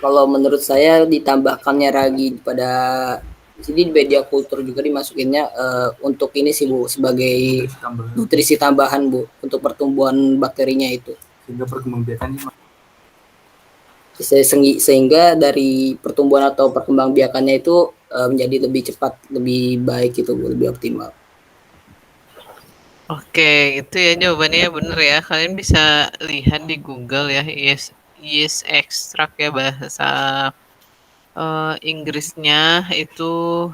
kalau menurut saya ditambahkannya ragi pada jadi di media kultur juga dimasukinnya untuk ini sih, Bu, sebagai nutrisi tambahan, Bu, untuk pertumbuhan bakterinya itu. Sehingga perkembangbiakannya sehingga dari pertumbuhan atau perkembangbiakannya itu menjadi lebih cepat, lebih baik gitu, Bu, lebih optimal. Oke, itu ya jawabannya bener ya. Kalian bisa lihat di Google ya, yeast extract ya bahasa Inggrisnya itu.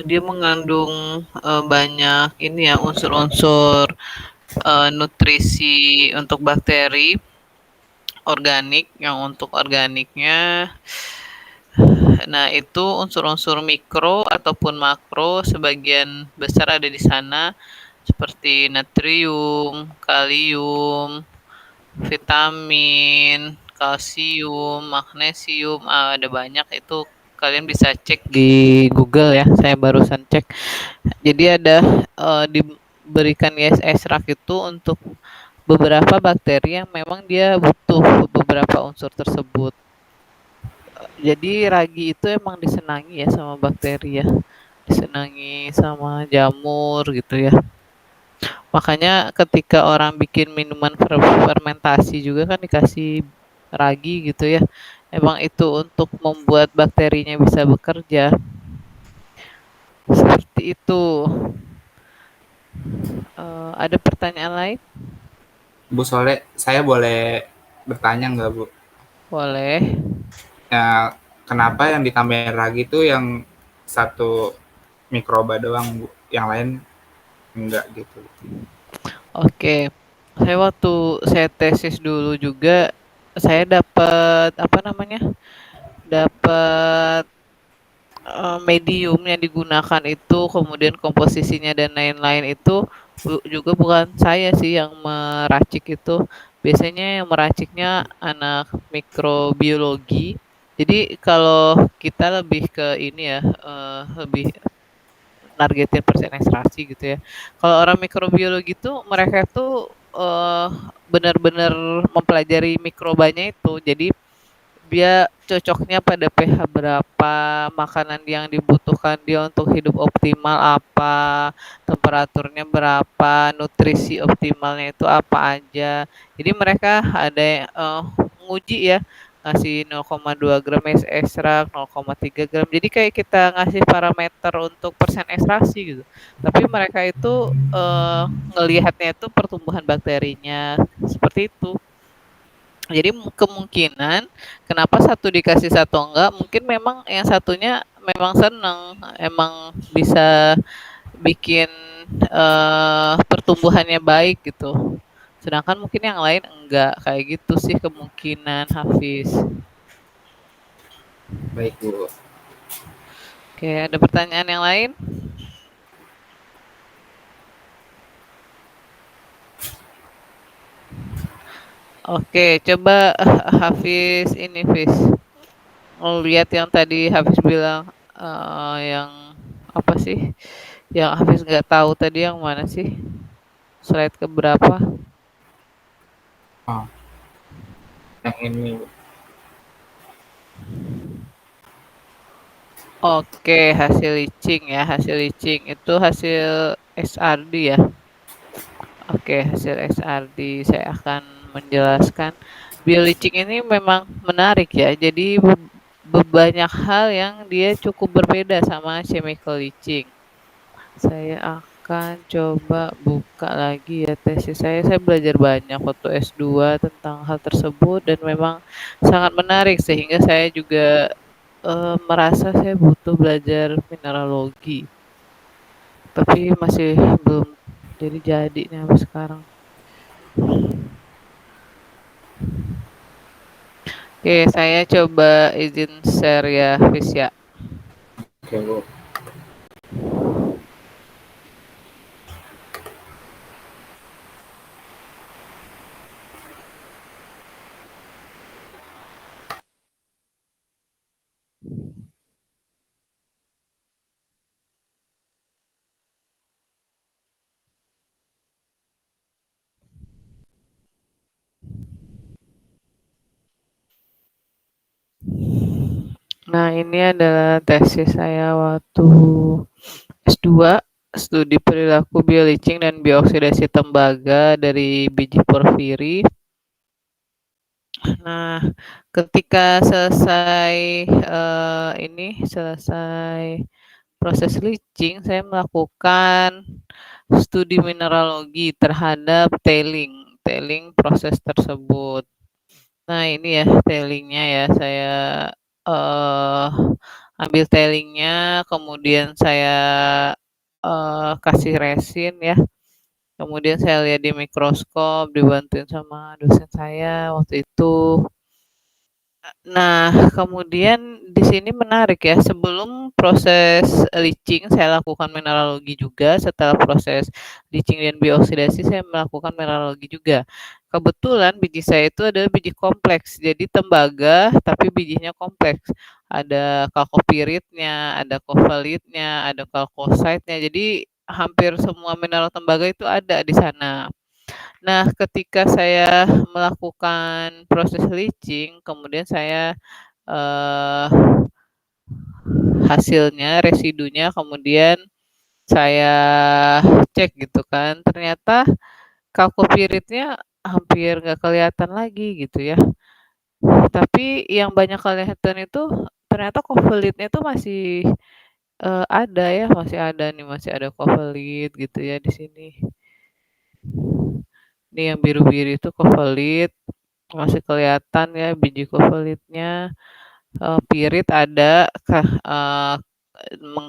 Dia mengandung banyak ini ya unsur-unsur nutrisi untuk bakteri organik, yang untuk organiknya. Nah, itu unsur-unsur mikro ataupun makro sebagian besar ada di sana. seperti natrium, kalium, vitamin, kalsium, magnesium, ada banyak itu kalian bisa cek di Google ya, saya barusan cek. Jadi ada diberikan ISS rak itu untuk beberapa bakteri yang memang dia butuh beberapa unsur tersebut. Jadi ragi itu emang disenangi ya sama bakteri ya, disenangi sama jamur gitu ya. Makanya ketika orang bikin minuman fermentasi juga kan dikasih ragi gitu ya. Emang itu untuk membuat bakterinya bisa bekerja. Seperti itu. Ada pertanyaan lain? Bu Soleh, saya boleh bertanya nggak Bu? Boleh. Ya, kenapa yang ditambahin ragi itu yang satu mikroba doang Bu, yang lain enggak gitu? Oke. Saya tesis dulu juga, saya dapat apa namanya? Dapat medium yang digunakan itu, kemudian komposisinya dan lain-lain itu juga bukan saya sih yang meracik itu. Biasanya yang meraciknya anak mikrobiologi. Jadi kalau kita lebih ke ini ya, lebih nargetin persen ekstraksi gitu ya. Kalau orang mikrobiologi itu mereka tuh benar-benar mempelajari mikrobanya itu. Jadi dia cocoknya pada pH berapa, makanan yang dibutuhkan dia untuk hidup optimal apa, temperaturnya berapa, nutrisi optimalnya itu apa aja. Jadi mereka ada nguji ya, ngasih 0,2 gram ekstrak, 0,3 gram. Jadi kayak kita ngasih parameter untuk persen ekstraksi gitu. Tapi mereka itu ngelihatnya itu pertumbuhan bakterinya seperti itu. Jadi kemungkinan kenapa satu dikasih satu enggak, mungkin memang yang satunya memang seneng, emang bisa bikin pertumbuhannya baik gitu. Sedangkan mungkin yang lain enggak, kayak gitu sih kemungkinan Hafiz. Baik Bu. Oke, ada pertanyaan yang lain? Oke, coba Hafiz ini Fiz. Lihat yang tadi Hafiz bilang yang apa sih? Yang Hafiz nggak tahu tadi yang mana sih? Slide ke berapa? Oh, yang ini Bu. Oke, hasil leaching ya, hasil leaching itu hasil XRD ya. Oke, hasil XRD saya akan menjelaskan. Bioleaching ini memang menarik ya. Jadi banyak hal yang dia cukup berbeda sama chemical leaching. Saya akan coba buka lagi ya tesis saya. Saya belajar banyak waktu S2 tentang hal tersebut dan memang sangat menarik sehingga saya juga merasa saya butuh belajar mineralogi. Tapi masih belum jadi nih sampai sekarang. Oke, saya coba izin share ya, Fis ya. Oke Bu. Nah, ini adalah tesis saya waktu S2, studi perilaku bioleaching dan bioksidasi tembaga dari biji porfiri. Nah, ketika selesai selesai proses leaching, saya melakukan studi mineralogi terhadap tailing proses tersebut. Nah, ini ya tailingnya ya, saya ambil tailingnya, kemudian saya kasih resin ya. Kemudian saya lihat di mikroskop, dibantuin sama dosen saya waktu itu. Nah, kemudian di sini menarik ya, sebelum proses leaching saya lakukan mineralogi juga, setelah proses leaching dan bioksidasi saya melakukan mineralogi juga. Kebetulan biji saya itu adalah biji kompleks, jadi tembaga tapi bijinya kompleks. Ada kalkopiritnya, ada kovalitnya, ada kalkositnya, jadi hampir semua mineral tembaga itu ada di sana. Nah, ketika saya melakukan proses leaching, kemudian saya eee, hasilnya, residunya kemudian saya cek gitu kan, ternyata kalkopiritnya hampir nggak kelihatan lagi gitu ya. Tapi yang banyak kelihatan itu ternyata kovalitnya itu masih, ada ya, masih ada nih, masih ada kovalit gitu ya di sini. Ini yang biru-biru itu kovalit, masih kelihatan ya biji kovalitnya. Pirit ada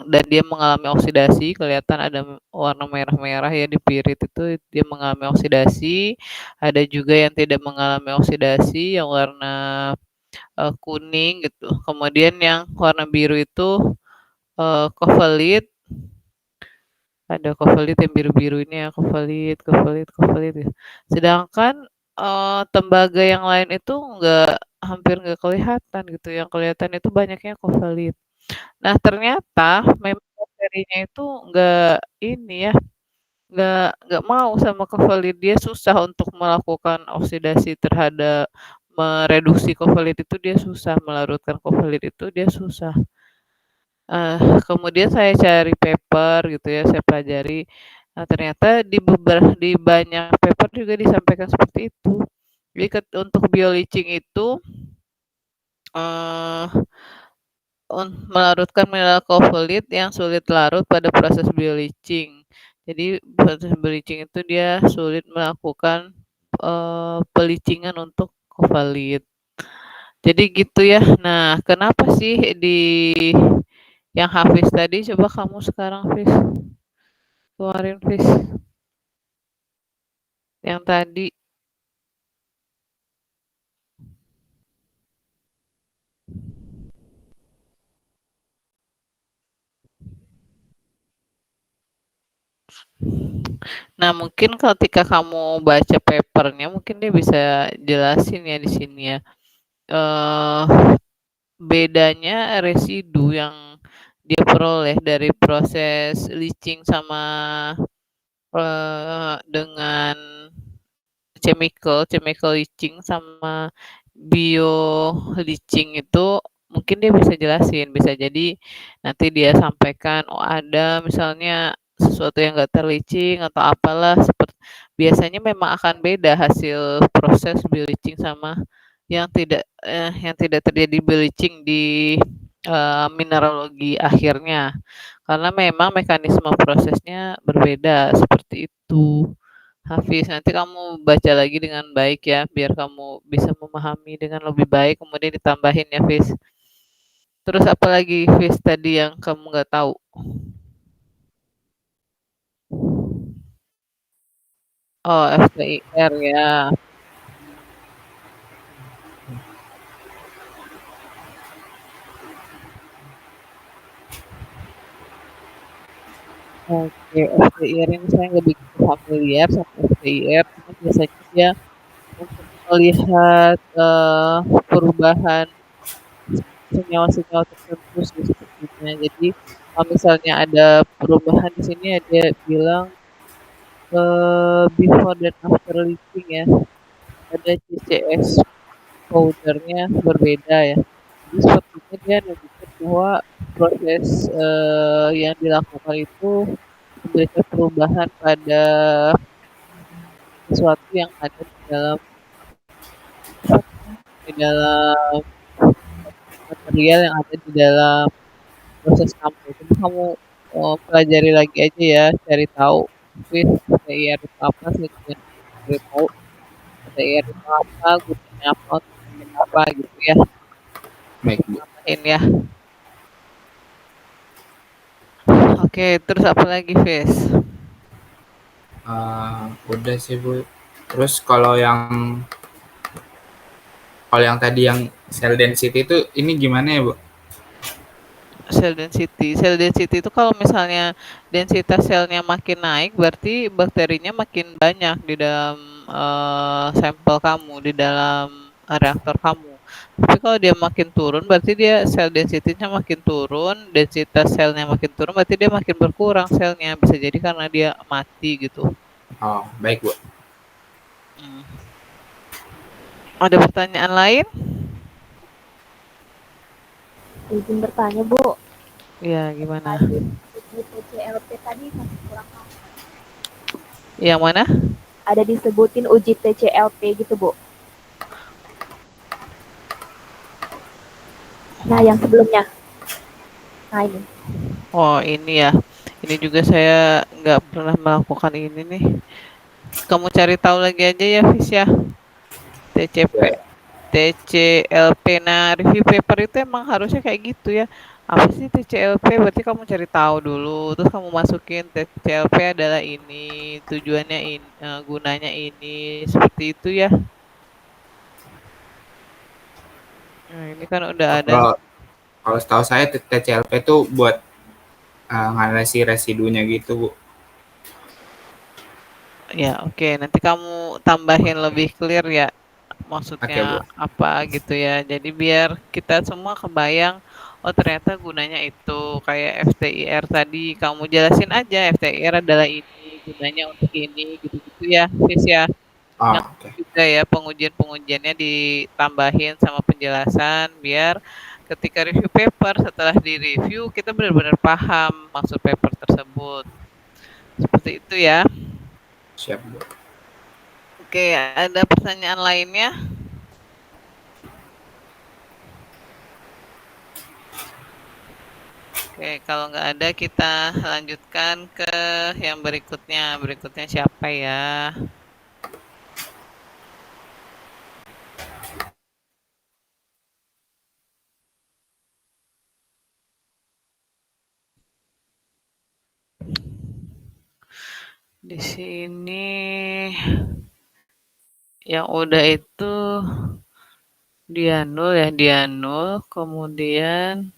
dan dia mengalami oksidasi, kelihatan ada warna merah-merah ya di pirit itu dia mengalami oksidasi. Ada juga yang tidak mengalami oksidasi yang warna, kuning gitu. Kemudian yang warna biru itu, kovalit, ada kovalit yang biru-biru ini ya, kovalit kovalit kovalit ya. Sedangkan, tembaga yang lain itu hampir nggak kelihatan gitu, yang kelihatan itu banyaknya kovalit. Nah, ternyata memang bakterinya itu nggak ini ya, nggak mau sama kovalit, dia susah untuk melakukan oksidasi terhadap mereduksi kovalit itu dia susah, melarutkan kovalit itu dia susah. Kemudian saya cari paper gitu ya, saya pelajari, ternyata di banyak paper juga disampaikan seperti itu. Jadi untuk bioleaching itu, eee melarutkan mineral kovalit yang sulit larut pada proses bleaching. Jadi proses bleaching itu dia sulit melakukan, pelicingan untuk kovalit. Jadi gitu ya. Nah, kenapa sih yang Hafiz tadi, coba kamu sekarang Fis, keluarin Fis, yang tadi. Nah, mungkin ketika kamu baca papernya mungkin dia bisa jelasin ya di sini ya. Eh bedanya residu yang dia peroleh dari proses leaching sama dengan chemical leaching sama bio leaching itu mungkin dia bisa jelasin, bisa jadi nanti dia sampaikan, oh ada misalnya sesuatu yang nggak terleaching atau apalah biasanya memang akan beda hasil proses bleaching sama yang tidak terjadi bleaching di mineralogi akhirnya. Karena memang mekanisme prosesnya berbeda seperti itu. Hafiz, nanti kamu baca lagi dengan baik ya, biar kamu bisa memahami dengan lebih baik, kemudian ditambahin ya, Fis. Terus apa lagi, Fis, tadi yang kamu nggak tahu? Oh, FTIR ya. Oke, FTIR ini saya nggak begitu familiar sama FTIR, cuma biasanya dia untuk melihat perubahan senyawa-senyawa tertentu sih sepertinya. Jadi kalau misalnya ada perubahan di sini dia bilang before dan after leaching ya, ada CCS powdernya berbeda ya. Jadi sepertinya dia nunjukin bahwa proses yang dilakukan itu memberikan perubahan pada sesuatu yang ada di dalam material yang ada di dalam proses kamu. Jadi kamu pelajari lagi aja ya, cari tahu Fis PIR itu apa sih, cari tahu PIR itu apa, gunanya apa, untuk apa gitu ya. Baik, Bu. Ya. Oke, terus apa lagi, Fis? Udah sih, Bu. Terus kalau yang tadi yang Cell density itu ini gimana ya, Bu? Cell density itu kalau misalnya densitas selnya makin naik, berarti bakterinya makin banyak di dalam sampel kamu, di dalam reaktor kamu. Tapi kalau dia makin turun, berarti dia sel density-nya makin turun, densitas selnya makin turun, berarti dia makin berkurang selnya. Bisa jadi karena dia mati gitu. Oh, baik, Bu. Ada pertanyaan lain? Izin bertanya, Bu. Ya, gimana? Uji TCLP tadi masih kurang paham. Yang mana? Ada disebutin uji TCLP gitu, Bu. Nah, yang sebelumnya. Nah, ini. Oh, ini ya. Ini juga saya nggak pernah melakukan ini nih. Kamu cari tahu lagi aja ya, Fis ya. TCP, TCLP. Nah, review paper itu emang harusnya kayak gitu ya. Apa sih TCLP? Berarti kamu cari tahu dulu, terus kamu masukin TCLP adalah ini, tujuannya ini, gunanya ini, seperti itu ya. Nah, ini kan udah ada. Kalau setahu saya TCLP itu buat nganalisis residunya gitu, Bu. Ya, oke. Nanti kamu tambahin lebih clear ya, maksudnya Oke, Bu. apa gitu ya. Jadi biar kita semua kebayang, oh ternyata gunanya itu. Kayak FTIR tadi, kamu jelasin aja FTIR adalah ini, gunanya untuk ini, gitu-gitu ya, Fis ya. Oh, Yang oke. juga ya pengujian-pengujiannya ditambahin sama penjelasan, biar ketika review paper, setelah di-review, kita benar-benar paham maksud paper tersebut. Seperti itu ya. Siap, Bu. Oke, ada pertanyaan lainnya? Oke, kalau nggak ada kita lanjutkan ke yang berikutnya. Berikutnya siapa ya? Di sini yang udah itu Dianul, kemudian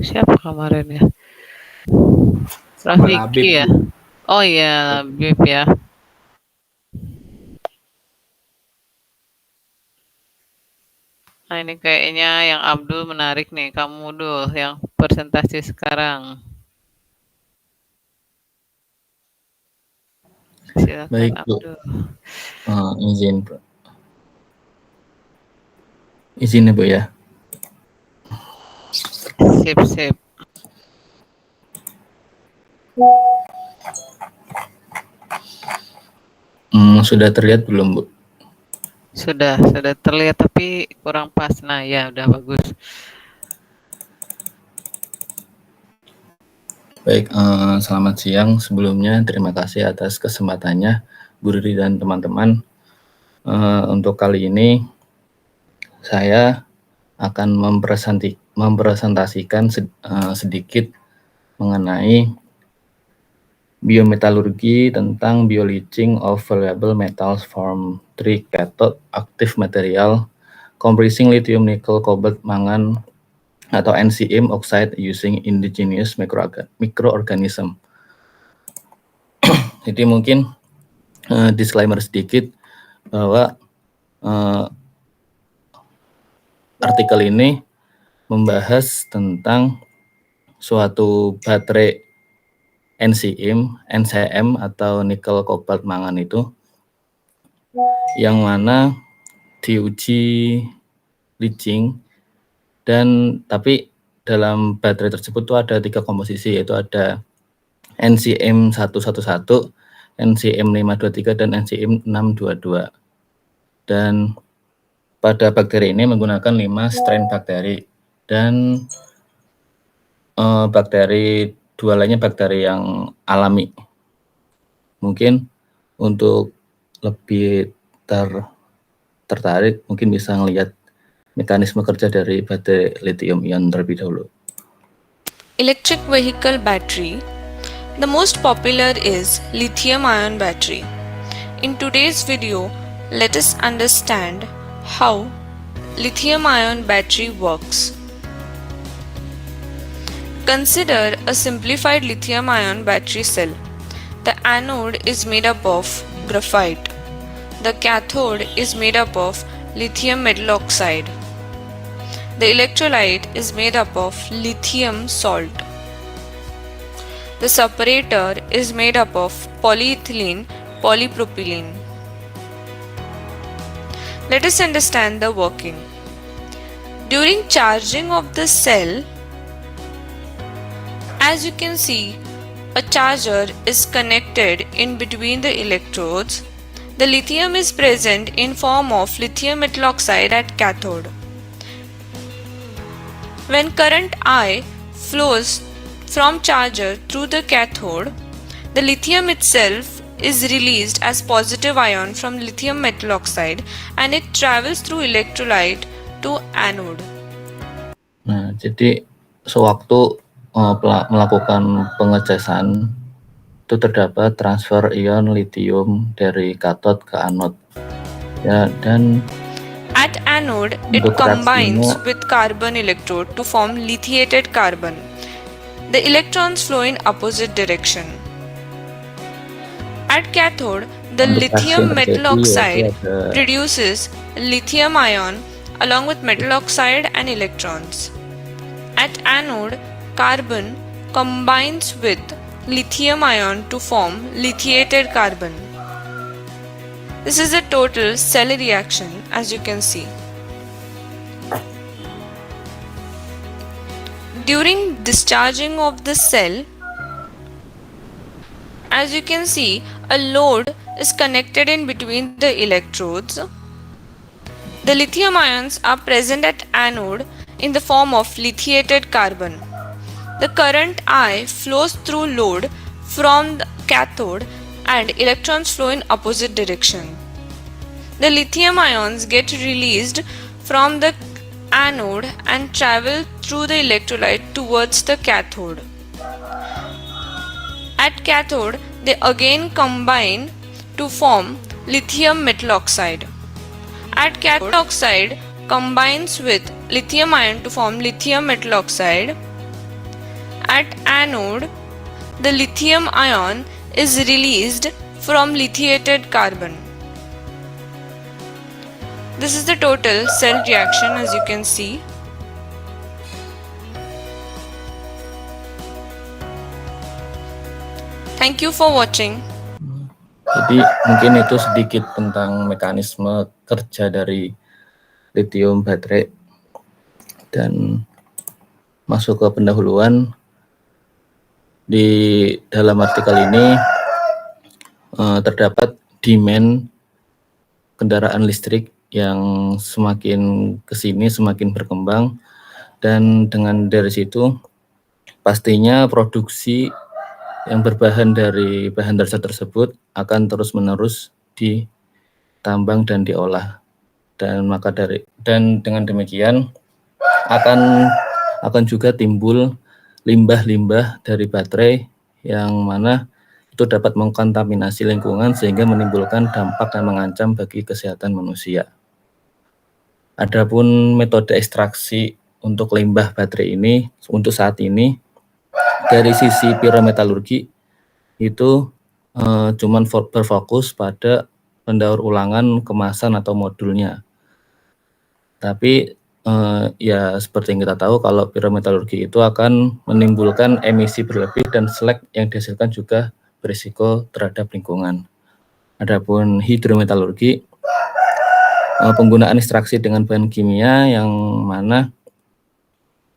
siapa kemarin ya? Rafiki ya? Oh iya, Labib ya. Nah ini kayaknya yang Abdul menarik nih, kamu dulu yang presentasi sekarang. Silakan. Baik, Bu. Abdul. Izin ya, Bu ya. Sip. Sudah terlihat belum, Bu? Sudah terlihat tapi kurang pas. Nah ya udah bagus. Baik, selamat siang. Sebelumnya terima kasih atas kesempatannya, Bu Riri dan teman-teman. Untuk kali ini saya akan mempresentasikan sedikit mengenai biometalurgi tentang bioleaching of valuable metals from three cathode active material comprising lithium, nickel, cobalt, mangan atau NCM oxide using indigenous microorganism. Jadi mungkin disclaimer sedikit bahwa artikel ini membahas tentang suatu baterai NCM atau nikel, cobalt, mangan itu yang mana diuji leaching, dan tapi dalam baterai tersebut tuh ada 3 komposisi, yaitu ada NCM 111, NCM 523 dan NCM 622. Dan pada bakteri ini menggunakan 5 strain bakteri, dan bakteri 2 lainnya bakteri yang alami. Mungkin untuk lebih tertarik mungkin bisa melihat mekanisme kerja dari baterai lithium ion terlebih dahulu. Electric vehicle battery. The most popular is lithium ion battery. In today's video, let us understand how lithium-ion battery works. Consider a simplified lithium-ion battery cell. The anode is made up of graphite. The cathode is made up of lithium metal oxide. The electrolyte is made up of lithium salt. The separator is made up of polyethylene polypropylene. Let us understand the working. During charging of the cell, as you can see, a charger is connected in between the electrodes. The lithium is present in form of lithium metal oxide at cathode. When current I flows from charger through the cathode, the lithium itself is released as positive ion from lithium metal oxide and it travels through electrolyte to anode. Nah, jadi sewaktu melakukan pengecasan itu terdapat transfer ion litium dari kathode ke anode. Ya, dan at anode it combines with carbon electrode to form lithiated carbon. The electrons flow in opposite direction. At cathode, the lithium metal oxide produces lithium ion along with metal oxide and electrons. At anode, carbon combines with lithium ion to form lithiated carbon. This is a total cell reaction, as you can see. During discharging of the cell, as you can see, a load is connected in between the electrodes. The lithium ions are present at anode in the form of lithiated carbon. The current I flows through load from the cathode and electrons flow in opposite direction. The lithium ions get released from the anode and travel through the electrolyte towards the cathode. At cathode, they again combine to form lithium metal oxide. At cathode, oxide combines with lithium ion to form lithium metal oxide. At anode, the lithium ion is released from lithiated carbon. This is the total cell reaction, as you can see. Thank you for watching. Jadi mungkin itu sedikit tentang mekanisme kerja dari lithium baterai. Dan masuk ke pendahuluan. Di dalam artikel ini terdapat demand kendaraan listrik yang semakin kesini semakin berkembang, dan dengan dari situ pastinya produksi yang berbahan dari bahan dasar tersebut akan terus-menerus ditambang dan diolah, dan dengan demikian akan juga timbul limbah-limbah dari baterai yang mana itu dapat mengkontaminasi lingkungan sehingga menimbulkan dampak yang mengancam bagi kesehatan manusia. Adapun metode ekstraksi untuk limbah baterai ini untuk saat ini dari sisi pirometalurgi itu cuman berfokus pada pendaur ulangan kemasan atau modulnya. Tapi ya seperti yang kita tahu, kalau pirometalurgi itu akan menimbulkan emisi berlebih dan slag yang dihasilkan juga berisiko terhadap lingkungan. Adapun hidrometalurgi, penggunaan ekstraksi dengan bahan kimia yang mana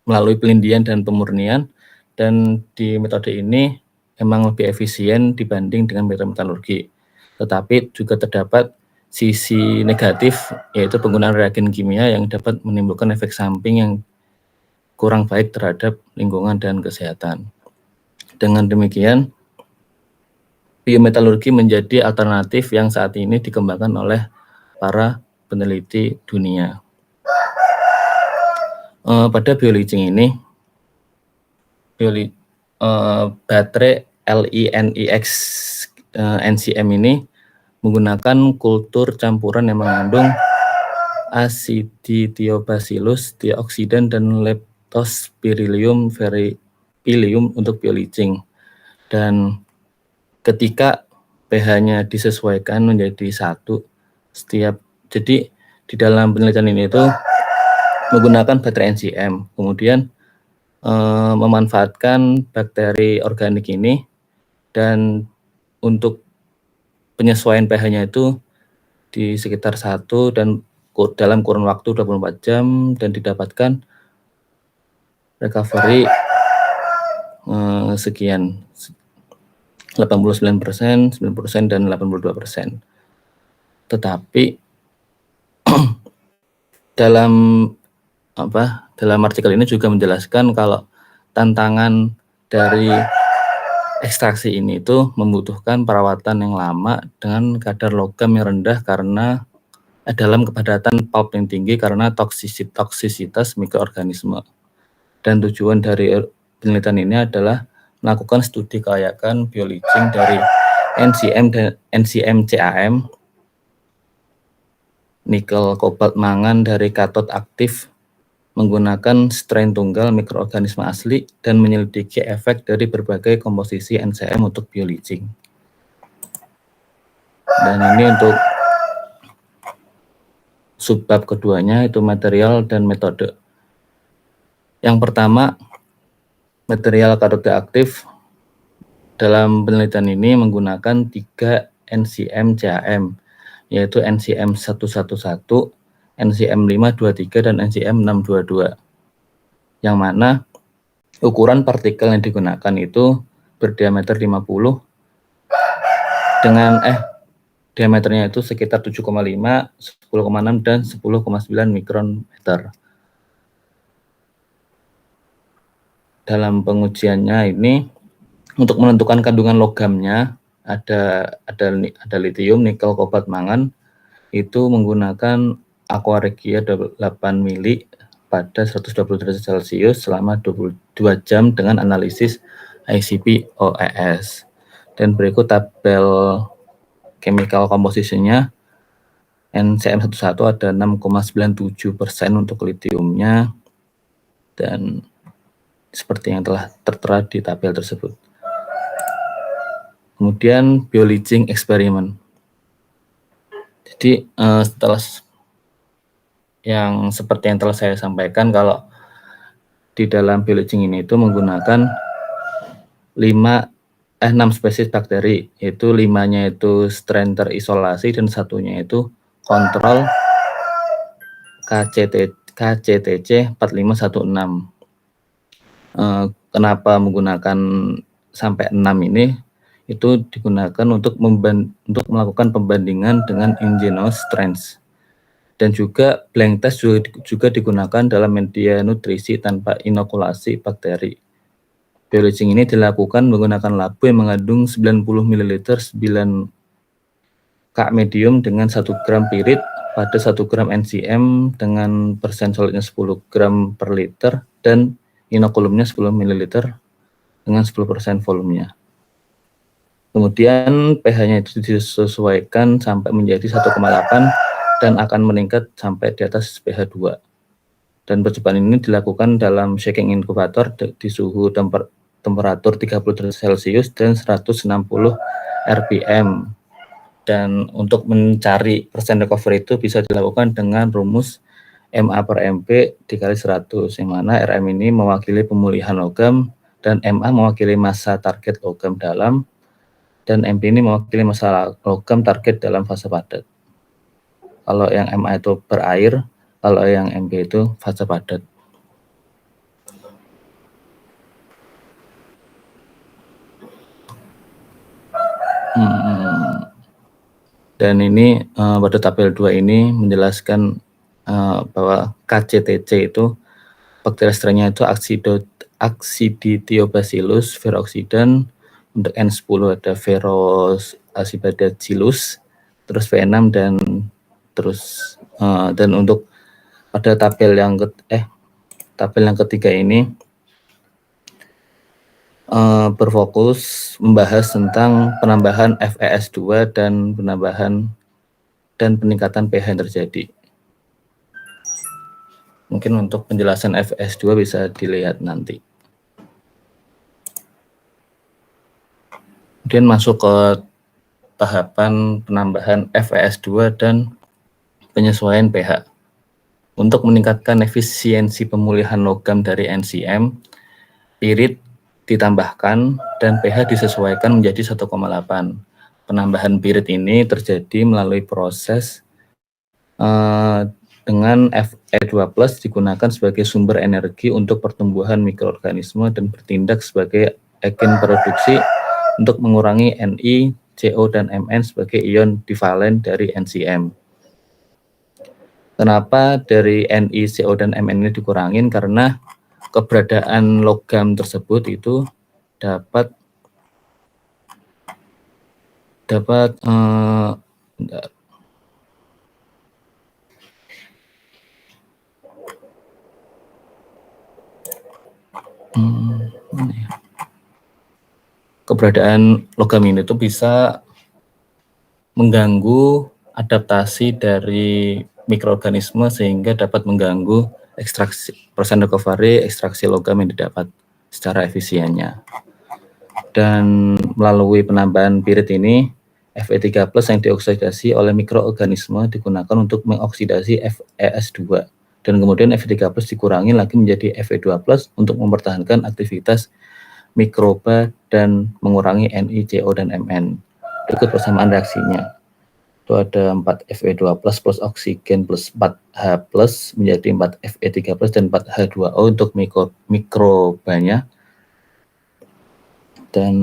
melalui pelindian dan pemurnian, dan di metode ini memang lebih efisien dibanding dengan metalurgi. Tetapi juga terdapat sisi negatif, yaitu penggunaan reagen kimia yang dapat menimbulkan efek samping yang kurang baik terhadap lingkungan dan kesehatan. Dengan demikian, biometalurgi menjadi alternatif yang saat ini dikembangkan oleh para peneliti dunia. Pada bioleaching ini, baterai LiNex NCM ini menggunakan kultur campuran yang mengandung Acidithiobacillus dioksidan dan Leptospirillum veripilium untuk bioleaching. Dan ketika pH-nya disesuaikan menjadi 1 setiap, jadi di dalam penelitian ini itu menggunakan bakteri NCM, kemudian memanfaatkan bakteri organik ini, dan untuk penyesuaian pH-nya itu di sekitar 1 dan dalam kurun waktu 24 jam, dan didapatkan recovery sekian, 89%, 9%, dan 82%. Tetapi dalam artikel ini juga menjelaskan kalau tantangan dari ekstraksi ini itu membutuhkan perawatan yang lama dengan kadar logam yang rendah karena dalam kepadatan pulp yang tinggi karena toksisitas mikroorganisme. Dan tujuan dari penelitian ini adalah melakukan studi kelayakan bioleaching dari NCM dan NCM-CAM, nikel kobalt mangan dari katot aktif menggunakan strain tunggal mikroorganisme asli, dan menyelidiki efek dari berbagai komposisi NCM untuk bioleaching. Dan ini untuk subbab keduanya, itu material dan metode. Yang pertama, material katode aktif dalam penelitian ini menggunakan 3 NCM-CAM, yaitu NCM 111, NCM 523, dan NCM 622, yang mana ukuran partikel yang digunakan itu berdiameter 50 dengan diameternya itu sekitar 7,5, 10,6, dan 10,9 mikrometer. Dalam pengujiannya ini untuk menentukan kandungan logamnya ada litium, nikel, kobalt, mangan, itu menggunakan aqua regia 8 mili pada 120 derajat Celcius selama 22 jam dengan analisis ICP-OES. Dan berikut tabel chemical composition-nya. NCM11 ada 6,97% untuk litiumnya, dan seperti yang telah tertera di tabel tersebut. Kemudian bioleaching experiment. Jadi setelah yang seperti yang telah saya sampaikan, kalau di dalam bioleaching ini itu menggunakan 6 spesies bakteri, yaitu 5-nya itu strain terisolasi dan 1-nya itu kontrol KCTC 4516. Kenapa menggunakan sampai 6 ini? Itu digunakan untuk melakukan pembandingan dengan endogenous strains, dan juga blank test juga digunakan dalam media nutrisi tanpa inokulasi bakteri. Bioleaching ini dilakukan menggunakan labu yang mengandung 90 ml 9 K medium dengan 1 gram pirit pada 1 gram NCM dengan persen solidnya 10 gram per liter, dan inokulumnya 10 ml dengan 10% volumenya. Kemudian pH-nya itu disesuaikan sampai menjadi 1,8 dan akan meningkat sampai di atas pH 2. Dan percobaan ini dilakukan dalam shaking inkubator di suhu temperatur 30 derajat Celcius dan 160 rpm. Dan untuk mencari persen recovery itu bisa dilakukan dengan rumus MA per MP dikali 100, yang mana RM ini mewakili pemulihan logam, dan MA mewakili massa target logam dalam, dan MP ini mewakili massa logam target dalam fase padat. Kalau yang MA itu per air, kalau yang MP itu fase padat. Dan ini pada tabel 2 ini menjelaskan bahwa KCTC itu bakteri strainnya itu Acidithiobacillus veroxidan, untuk N10 ada Verocibacillus, terus V6 dan untuk pada tabel yang ketiga ini berfokus membahas tentang penambahan FeS2 dan peningkatan pH yang terjadi. Mungkin untuk penjelasan FS2 bisa dilihat nanti. Kemudian masuk ke tahapan penambahan FES2 dan penyesuaian pH. Untuk meningkatkan efisiensi pemulihan logam dari NCM, pirit ditambahkan dan pH disesuaikan menjadi 1,8. Penambahan pirit ini terjadi melalui proses dengan Fe2+ digunakan sebagai sumber energi untuk pertumbuhan mikroorganisme dan bertindak sebagai agen produksi untuk mengurangi Ni, Co, dan Mn sebagai ion divalen dari NCM. Kenapa dari Ni, Co, dan Mn ini dikurangin? Karena keberadaan logam tersebut itu dapat keberadaan logam ini tuh bisa mengganggu adaptasi dari mikroorganisme sehingga dapat mengganggu ekstraksi persen recovery ekstraksi logam yang didapat secara efisiennya. Dan melalui penambahan pirit ini, Fe3+ yang dioksidasi oleh mikroorganisme digunakan untuk mengoksidasi FeS2. Dan kemudian Fe3+ dikurangi lagi menjadi Fe2+ untuk mempertahankan aktivitas mikroba dan mengurangi Ni, Co, dan Mn. Berikut persamaan reaksinya. Itu ada 4 Fe2+ plus oksigen plus 4H+ menjadi 4 Fe3+ dan 4H2O untuk mikrobanya. Dan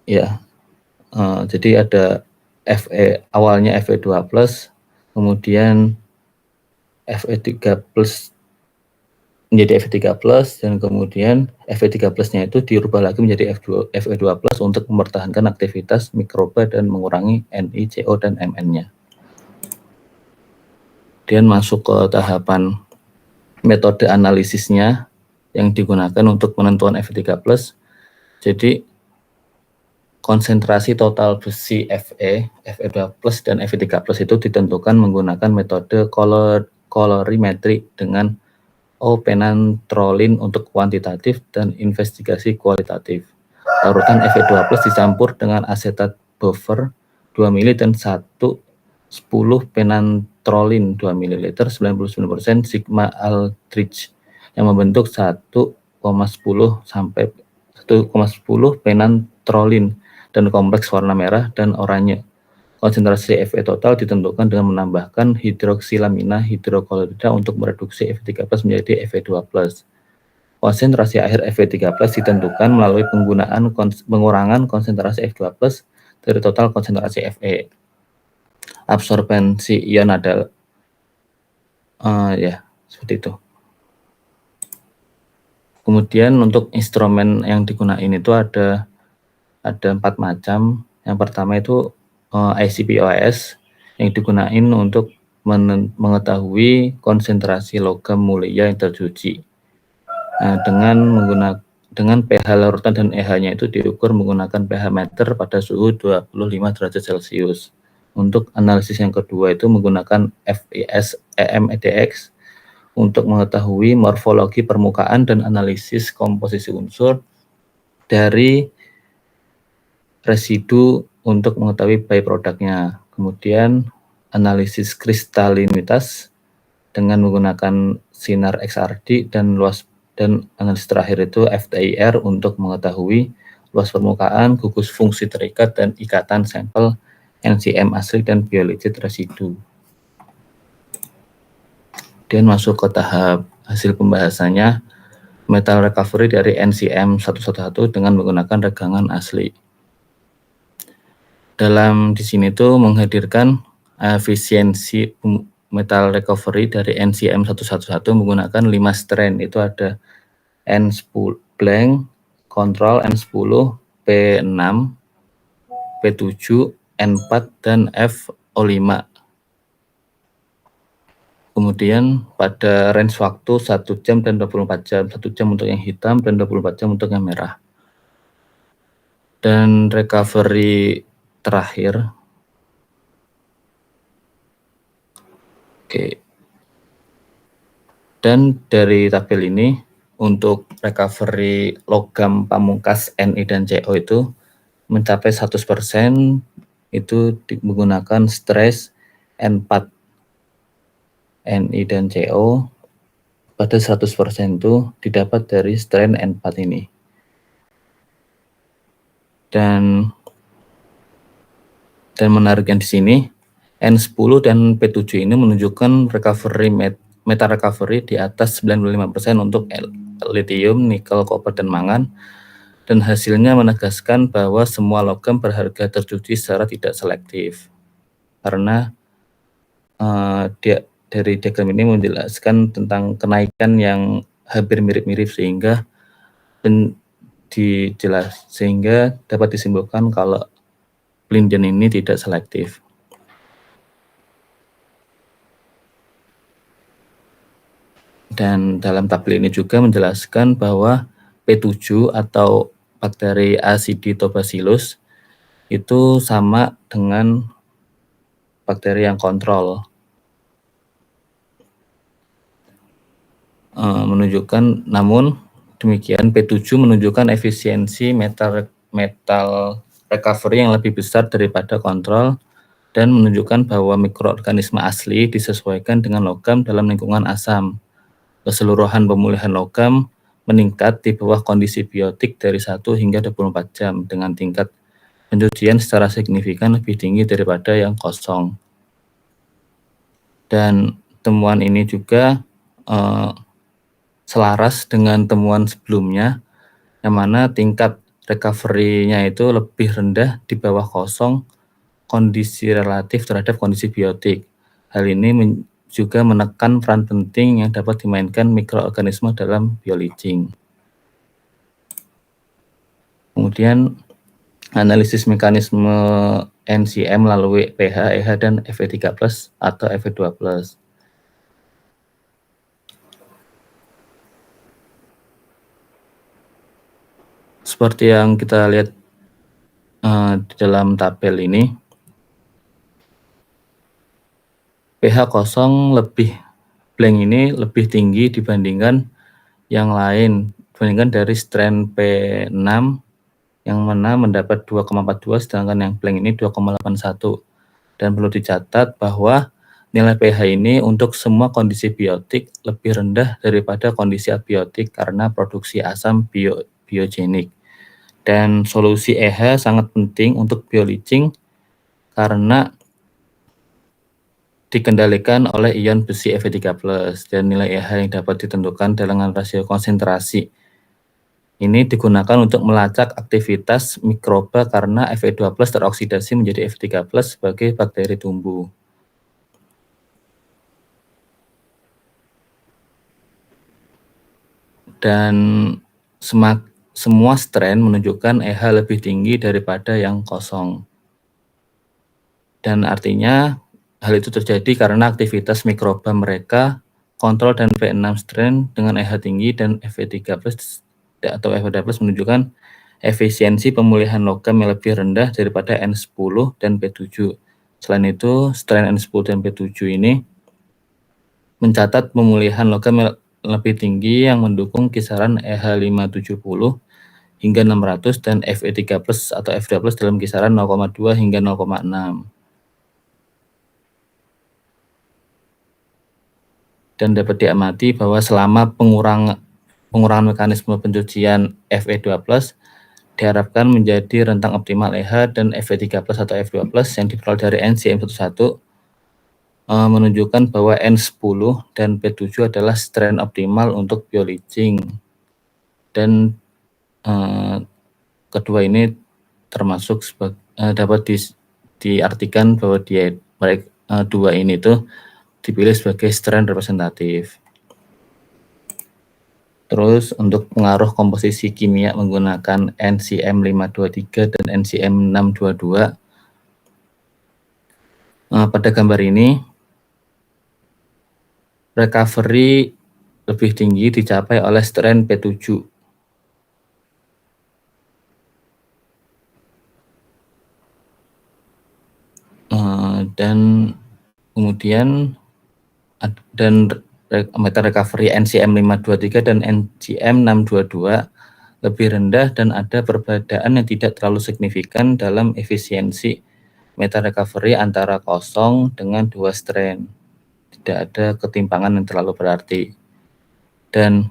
ya, jadi ada awalnya Fe2+, kemudian Fe3+ menjadi Fe3+, dan kemudian Fe3+-nya itu dirubah lagi menjadi Fe2+ untuk mempertahankan aktivitas mikroba dan mengurangi Ni, Co, dan Mn-nya. Kemudian masuk ke tahapan metode analisisnya yang digunakan untuk penentuan Fe3+. Jadi konsentrasi total besi Fe, Fe2+, dan Fe3+ itu ditentukan menggunakan metode kolorimetri dengan O-penantrolin untuk kuantitatif dan investigasi kualitatif. Larutan Fe2+ dicampur dengan asetat buffer 2 ml dan 10 penantrolin 2 ml 99% sigma Aldrich yang membentuk 1,10 sampai 1,10 penantrolin dan kompleks warna merah dan oranye. Konsentrasi Fe total ditentukan dengan menambahkan hidroksilamina hidroklorida untuk mereduksi Fe3+ menjadi Fe2+. Konsentrasi akhir Fe3+ ditentukan melalui penggunaan pengurangan konsentrasi F2+ dari total konsentrasi Fe. Absorbensi ion adalah ya seperti itu. Kemudian untuk instrumen yang digunakan itu ada 4 macam. Yang pertama itu ICP-OIS yang digunakan untuk mengetahui konsentrasi logam mulia yang tercuci. Nah, dengan pH larutan dan EH-nya itu diukur menggunakan pH meter pada suhu 25 derajat Celcius. Untuk analisis yang kedua itu menggunakan FIS EM-EDX untuk mengetahui morfologi permukaan dan analisis komposisi unsur dari residu untuk mengetahui byproduct-nya. Kemudian analisis kristalinitas dengan menggunakan sinar XRD dan analisis terakhir itu FTIR untuk mengetahui luas permukaan, gugus fungsi terikat dan ikatan sampel NCM asli dan biolegit residu. Kemudian masuk ke tahap hasil pembahasannya metal recovery dari NCM 111 dengan menggunakan regangan asli. Dalam di sini tuh menghadirkan efisiensi metal recovery dari NCM 111 menggunakan 5 strain. Itu ada N10 blank, control N10, P6, P7, N4 dan FO5. Kemudian pada range waktu 1 jam dan 24 jam, 1 jam untuk yang hitam dan 24 jam untuk yang merah. Dan recovery terakhir, Dan dari tabel ini untuk recovery logam pamungkas Ni dan Co itu mencapai 100% itu menggunakan stres N4 Ni dan Co pada 100% itu didapat dari strain N4 ini. Dan menariknya di sini N10 dan P7 ini menunjukkan recovery meta recovery di atas 95% untuk lithium, nikel, koper, dan mangan. Dan hasilnya menegaskan bahwa semua logam berharga tercuci secara tidak selektif. Karena dari diagram ini menjelaskan tentang kenaikan yang hampir mirip-mirip sehingga dapat disimpulkan kalau pelindian ini tidak selektif. Dan dalam tabel ini juga menjelaskan bahwa P7 atau bakteri Aciditobacillus itu sama dengan bakteri yang kontrol. Namun demikian P7 menunjukkan efisiensi metal recovery yang lebih besar daripada kontrol dan menunjukkan bahwa mikroorganisme asli disesuaikan dengan logam dalam lingkungan asam. Keseluruhan pemulihan logam meningkat di bawah kondisi biotik dari 1 hingga 24 jam dengan tingkat pencucian secara signifikan lebih tinggi daripada yang kosong. Dan temuan ini juga selaras dengan temuan sebelumnya, yang mana tingkat recovery-nya itu lebih rendah di bawah kosong kondisi relatif terhadap kondisi biotik. Hal ini juga menekan peran penting yang dapat dimainkan mikroorganisme dalam bioleaching. Kemudian analisis mekanisme NCM melalui pH, EH, dan Fe3+ atau Fe2+. Seperti yang kita lihat di dalam tabel ini, pH kosong blank ini lebih tinggi dibandingkan yang lain, dibandingkan dari strain P6 yang mana mendapat 2,42 sedangkan yang blank ini 2,81. Dan perlu dicatat bahwa nilai pH ini untuk semua kondisi biotik lebih rendah daripada kondisi abiotik karena produksi asam biogenik. Dan solusi EH sangat penting untuk bioleaching karena dikendalikan oleh ion besi Fe3+, dan nilai EH yang dapat ditentukan dengan rasio konsentrasi ini digunakan untuk melacak aktivitas mikroba karena Fe2+ teroksidasi menjadi Fe3+ sebagai bakteri tumbuh. Dan semua strain menunjukkan EH lebih tinggi daripada yang kosong. Dan artinya hal itu terjadi karena aktivitas mikroba mereka kontrol dan P6 strain dengan EH tinggi dan Fe3+ atau Fe2+ menunjukkan efisiensi pemulihan logam yang lebih rendah daripada N10 dan P7. Selain itu, strain N10 dan P7 ini mencatat pemulihan logam yang lebih tinggi yang mendukung kisaran EH 570 hingga 600 dan Fe3+ atau Fe2+ dalam kisaran 0,2 hingga 0,6. Dan dapat diamati bahwa selama pengurangan mekanisme pencucian Fe2+ diharapkan menjadi rentang optimal EH dan Fe3+ atau F2+ yang diperoleh dari NCM11 menunjukkan bahwa N10 dan P7 adalah strain optimal untuk bioleaching. Dan kedua ini termasuk dapat diartikan bahwa dua ini tuh dipilih sebagai strain representatif. Terus untuk pengaruh komposisi kimia menggunakan NCM523 dan NCM622. Pada gambar ini, recovery lebih tinggi dicapai oleh strain P7. Dan kemudian meter recovery NCM 523 dan NCM 622 lebih rendah dan ada perbedaan yang tidak terlalu signifikan dalam efisiensi meter recovery antara kosong dengan 2 strain. Tidak ada ketimpangan yang terlalu berarti. Dan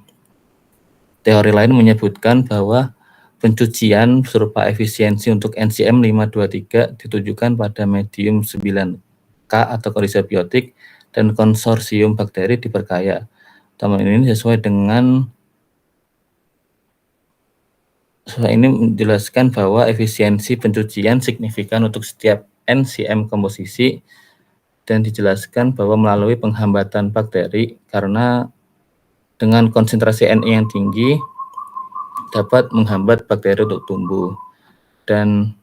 teori lain menyebutkan bahwa pencucian berupa efisiensi untuk NCM 523 ditujukan pada medium 9K atau kondisi biotik dan konsorsium bakteri diperkaya. Teman ini sesuai ini menjelaskan bahwa efisiensi pencucian signifikan untuk setiap NCM komposisi dan dijelaskan bahwa melalui penghambatan bakteri karena dengan konsentrasi NI yang tinggi dapat menghambat bakteri untuk tumbuh. Dan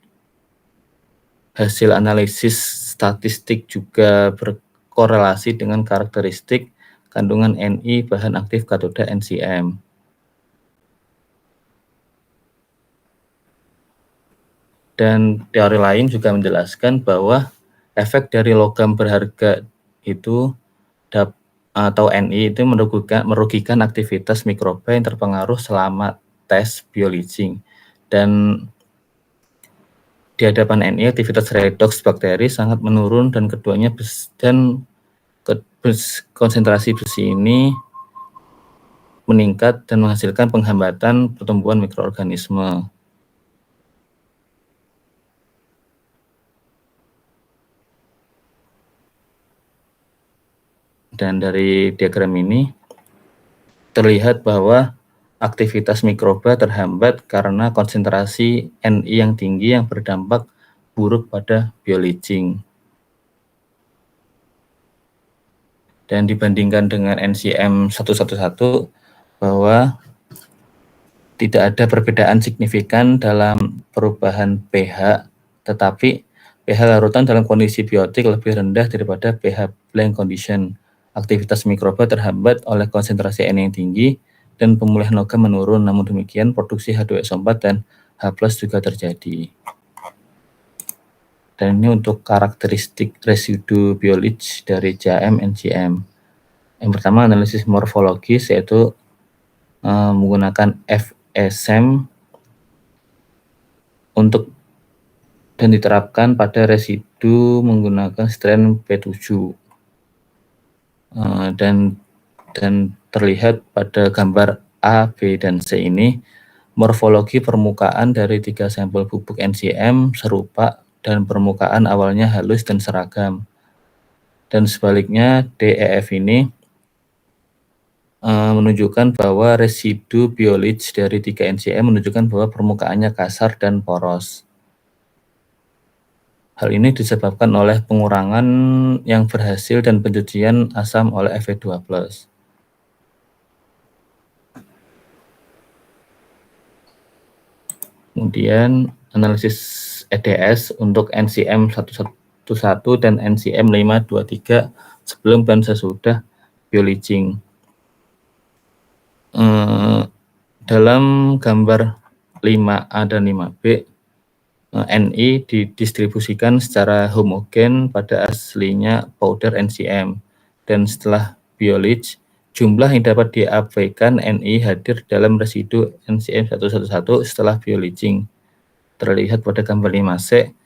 hasil analisis statistik juga berkorelasi dengan karakteristik kandungan NI bahan aktif katoda NCM. Dan teori lain juga menjelaskan bahwa efek dari logam berharga itu atau NI itu merugikan aktivitas mikroba yang terpengaruh selama tes bioleaching. Dan di hadapan NI aktivitas redox bakteri sangat menurun dan keduanya konsentrasi besi ini meningkat dan menghasilkan penghambatan pertumbuhan mikroorganisme. Dan dari diagram ini terlihat bahwa aktivitas mikroba terhambat karena konsentrasi NI yang tinggi yang berdampak buruk pada bioleaching. Dan dibandingkan dengan NCM 111 bahwa tidak ada perbedaan signifikan dalam perubahan pH, tetapi pH larutan dalam kondisi biotik lebih rendah daripada pH blank condition. Aktivitas mikroba terhambat oleh konsentrasi N yang tinggi dan pemulihan logam menurun, namun demikian produksi H2SO4 dan H+ juga terjadi. Dan ini untuk karakteristik residu bioleach dari CAM NCM. Yang pertama analisis morfologis yaitu menggunakan FSM dan diterapkan pada residu menggunakan strain P7. Dan terlihat pada gambar A, B, dan C ini morfologi permukaan dari 3 sampel bubuk NCM serupa dan permukaan awalnya halus dan seragam. Dan sebaliknya D, E, F ini menunjukkan bahwa residu bioleach dari 3 NCM menunjukkan bahwa permukaannya kasar dan poros. Hal ini disebabkan oleh pengurangan yang berhasil dan pencucian asam oleh Fe2+. Kemudian analisis EDS untuk NCM 111 dan NCM 523 sebelum dan sesudah bioleaching. Dalam gambar 5A dan 5B, NI didistribusikan secara homogen pada aslinya powder NCM, dan setelah bioleach, jumlah yang dapat diabaikan NI hadir dalam residu NCM 111 setelah bioleaching. Terlihat pada gambar 5C,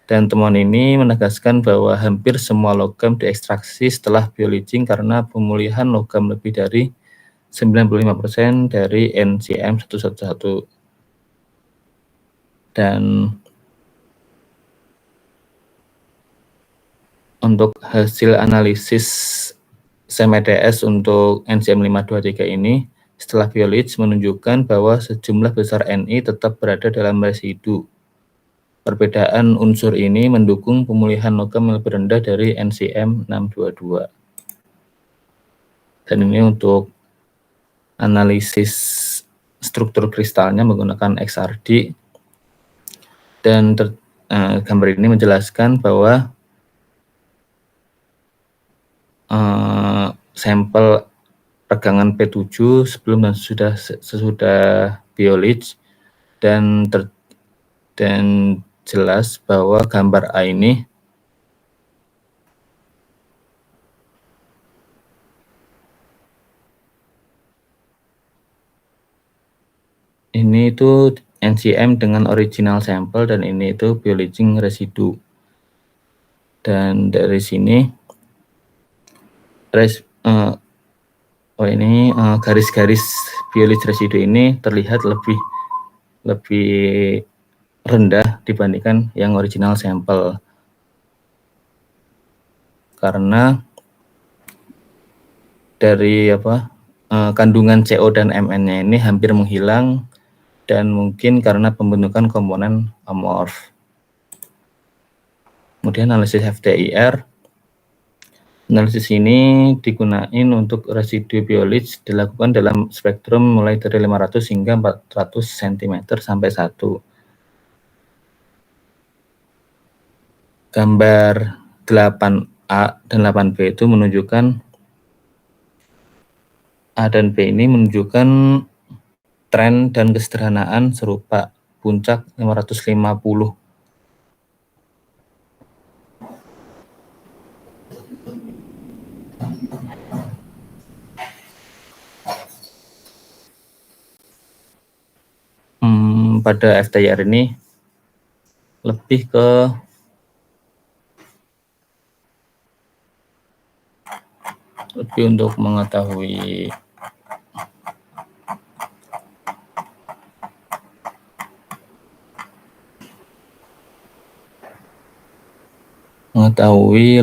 dan temuan ini menegaskan bahwa hampir semua logam diekstraksi setelah bioleaching karena pemulihan logam lebih dari 95% dari NCM 111. Dan untuk hasil analisis SEM-EDS untuk NCM 523 ini setelah bioleach menunjukkan bahwa sejumlah besar NI tetap berada dalam residu. Perbedaan unsur ini mendukung pemulihan logam yang lebih rendah dari NCM 622. Dan ini untuk analisis struktur kristalnya menggunakan XRD. Dan gambar ini menjelaskan bahwa sampel pegangan P7 sebelum dan sesudah bioleach dan jelas bahwa gambar A ini ini itu NCM dengan original sampel dan ini itu bioleaching residu. Dan dari sini garis-garis bioleach residu ini terlihat lebih rendah dibandingkan yang original sampel. Karena dari kandungan CO dan Mn-nya ini hampir menghilang dan mungkin karena pembentukan komponen amorf. Kemudian analisis FTIR. Analisis ini digunakan untuk residu bioleach dilakukan dalam spektrum mulai dari 500 hingga 400 cm sampai 1. Gambar 8A dan 8B itu menunjukkan A dan B ini menunjukkan tren dan kesederhanaan serupa puncak 550. Pada FTIR ini lebih untuk mengetahui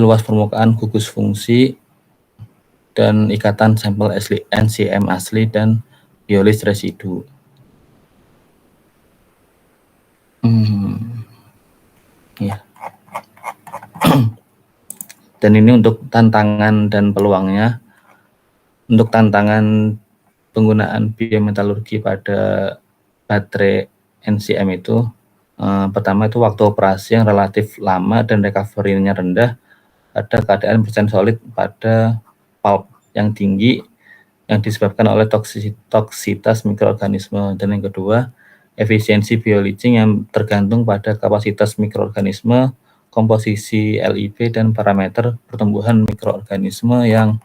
luas permukaan gugus fungsi dan ikatan sampel NCM asli dan bioleach residu. Ya. Dan ini untuk tantangan dan peluangnya. Untuk tantangan penggunaan biometalurgi pada baterai NCM itu, pertama itu waktu operasi yang relatif lama dan recovery-nya rendah, ada keadaan persen solid pada pulp yang tinggi yang disebabkan oleh toksitas mikroorganisme, dan yang kedua efisiensi bioleaching yang tergantung pada kapasitas mikroorganisme, komposisi LIB dan parameter pertumbuhan mikroorganisme yang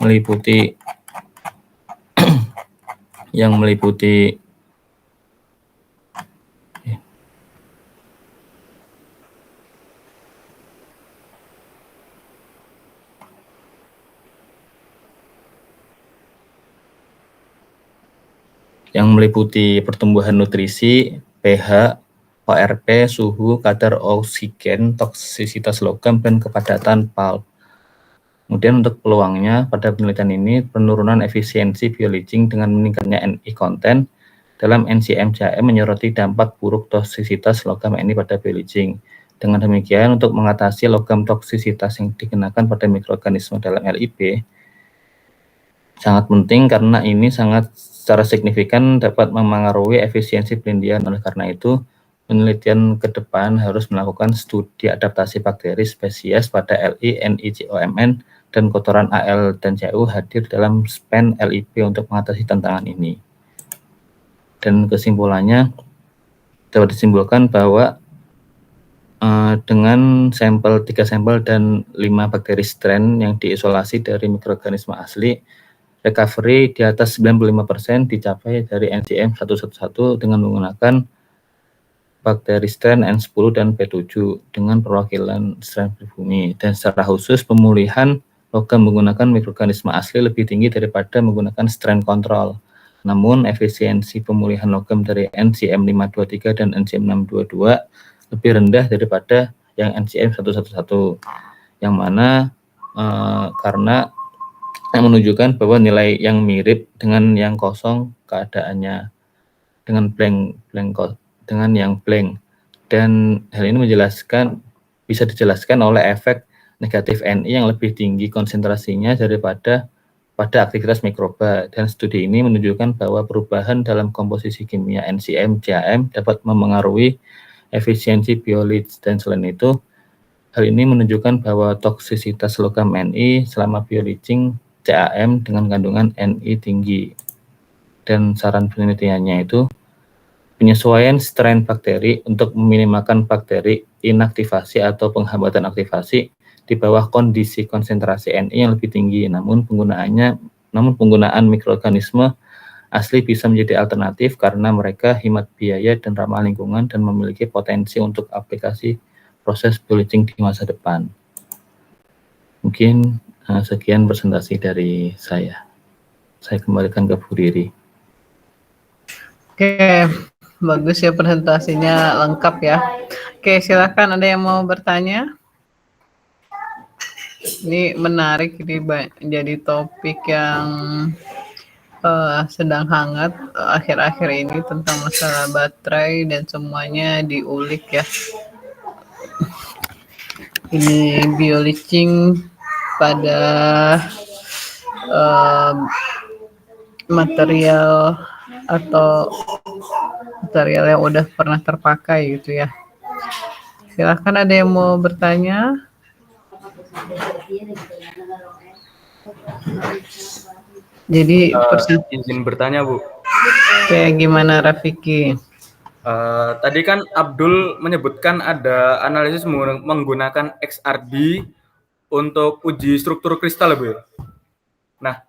meliputi pertumbuhan nutrisi, pH, ORP, suhu, kadar oksigen, toksisitas logam, dan kepadatan pulp. Kemudian untuk peluangnya pada penelitian ini, penurunan efisiensi bioleaching dengan meningkatnya Ni konten dalam NCM CAM menyoroti dampak buruk toksisitas logam Ni pada bioleaching. Dengan demikian, untuk mengatasi logam toksisitas yang dikenakan pada mikroorganisme dalam LIB, sangat penting karena ini secara signifikan dapat memengaruhi efisiensi pelindian. Oleh karena itu, penelitian ke depan harus melakukan studi adaptasi bakteri spesies pada Li, Ni, COMN, dan kotoran Al dan Cu hadir dalam span LIB untuk mengatasi tantangan ini. Dan kesimpulannya, dapat disimpulkan bahwa dengan 3 sampel dan 5 bakteri strain yang diisolasi dari mikroorganisme asli, recovery di atas 95% dicapai dari NCM 111 dengan menggunakan bakteri strain N10 dan P7 dengan perwakilan strain pribumi. Dan secara khusus pemulihan logam menggunakan mikroorganisme asli lebih tinggi daripada menggunakan strain control. Namun efisiensi pemulihan logam dari NCM 523 dan NCM 622 lebih rendah daripada yang NCM 111, yang mana karena yang menunjukkan bahwa nilai yang mirip dengan yang kosong keadaannya dengan yang blank, dan hal ini bisa dijelaskan oleh efek negatif Ni yang lebih tinggi konsentrasinya daripada pada aktivitas mikroba, dan studi ini menunjukkan bahwa perubahan dalam komposisi kimia NCM CAM dapat memengaruhi efisiensi bioleach, dan selain itu hal ini menunjukkan bahwa toksisitas logam Ni selama bioleaching CAM dengan kandungan Ni tinggi. Dan saran penelitiannya itu penyesuaian strain bakteri untuk meminimalkan bakteri inaktivasi atau penghambatan aktivasi di bawah kondisi konsentrasi Ni yang lebih tinggi, namun penggunaan mikroorganisme asli bisa menjadi alternatif karena mereka hemat biaya dan ramah lingkungan dan memiliki potensi untuk aplikasi proses bleaching di masa depan. Mungkin sekian presentasi dari saya. Saya kembalikan ke Bu Riri. Oke, bagus ya presentasinya lengkap ya. Oke, silakan ada yang mau bertanya? Ini menarik, ini jadi topik yang sedang hangat akhir-akhir ini tentang masalah baterai dan semuanya diulik ya. Ini bioleaching pada material atau material yang udah pernah terpakai gitu ya. Silahkan ada yang mau bertanya? Jadi izin bertanya Bu. Kayak gimana Rafiki? Tadi kan Abdul menyebutkan ada analisis menggunakan XRD untuk uji struktur kristal Bu. Nah,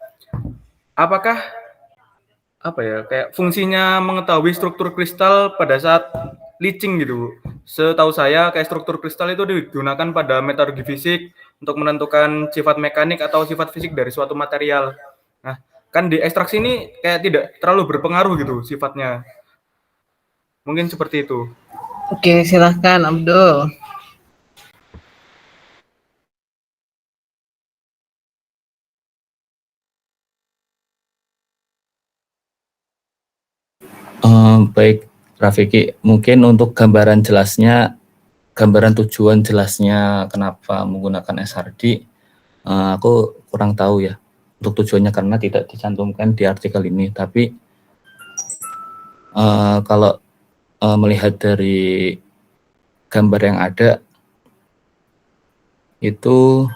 apakah kayak fungsinya mengetahui struktur kristal pada saat leaching gitu Bu? Setahu saya kayak struktur kristal itu digunakan pada metodologi fisik untuk menentukan sifat mekanik atau sifat fisik dari suatu material. Nah, kan di ekstraksi ini kayak tidak terlalu berpengaruh gitu sifatnya. Mungkin seperti itu. Oke, silahkan Abdul. Baik, Rafiki, mungkin untuk gambaran tujuan jelasnya kenapa menggunakan SRD, aku kurang tahu ya untuk tujuannya karena tidak dicantumkan di artikel ini. Tapi kalau melihat dari gambar yang ada itu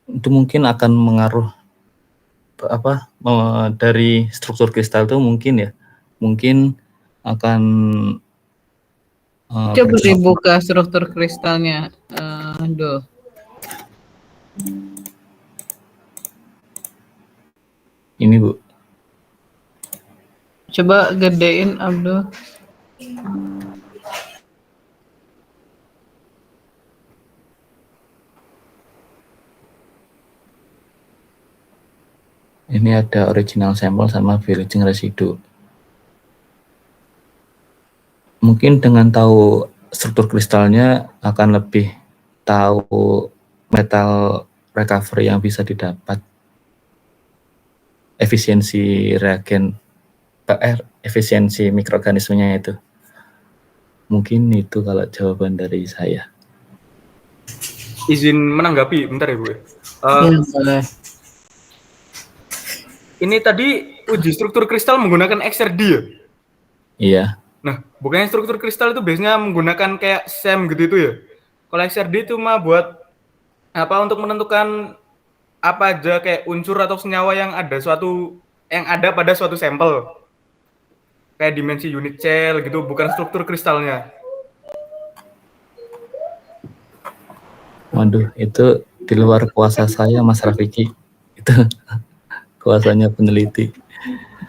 itu mungkin akan mengaruh dari struktur kristal itu mungkin akan coba dibuka struktur kristalnya Abdul. Ini Bu, coba gedein Abdul. ini ada original sampel sama bleaching residu. Mungkin dengan tahu struktur kristalnya akan lebih tahu metal recovery yang bisa didapat, efisiensi reagen, efisiensi mikroorganismenya itu. Mungkin itu kalau jawaban dari saya. Izin menanggapi bentar ya Bu. Boleh. Ini tadi uji struktur kristal menggunakan XRD ya? Iya. Nah, bukannya struktur kristal itu biasanya menggunakan kayak SEM gitu itu ya? Kalau XRD itu mah buat untuk menentukan apa aja kayak unsur atau senyawa yang ada pada suatu sampel. Kayak dimensi unit cell gitu, bukan struktur kristalnya. Waduh, itu di luar kuasa saya Mas Rafiki. Itu kuasanya peneliti.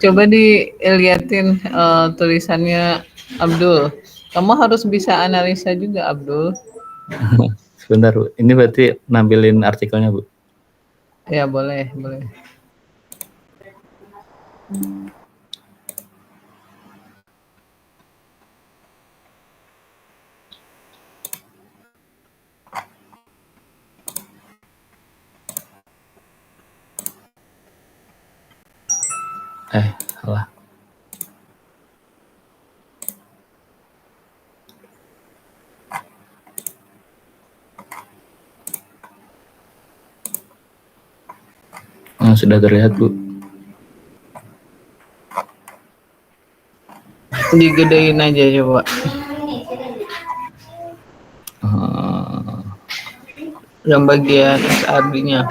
Coba dilihatin tulisannya Abdul. Kamu harus bisa analisa juga Abdul. Sebentar Bu, ini berarti nampilin artikelnya Bu? Ya boleh. Salah. Sudah terlihat Bu. Digedein aja coba. Yang bagian SRD-nya.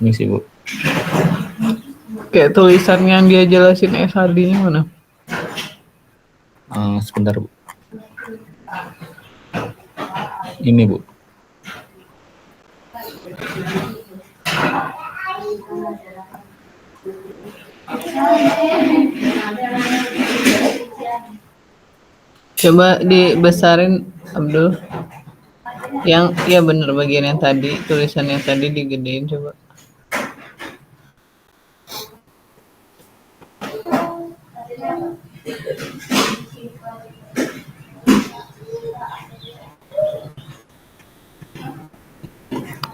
Ini sih, Bu. Kayak tulisan yang dia jelasin SHD-nya mana? Sebentar, Bu. Ini, Bu. Coba dibesarin, Abdul. Yang ya bener bagian yang tadi, tulisan yang tadi digedein coba.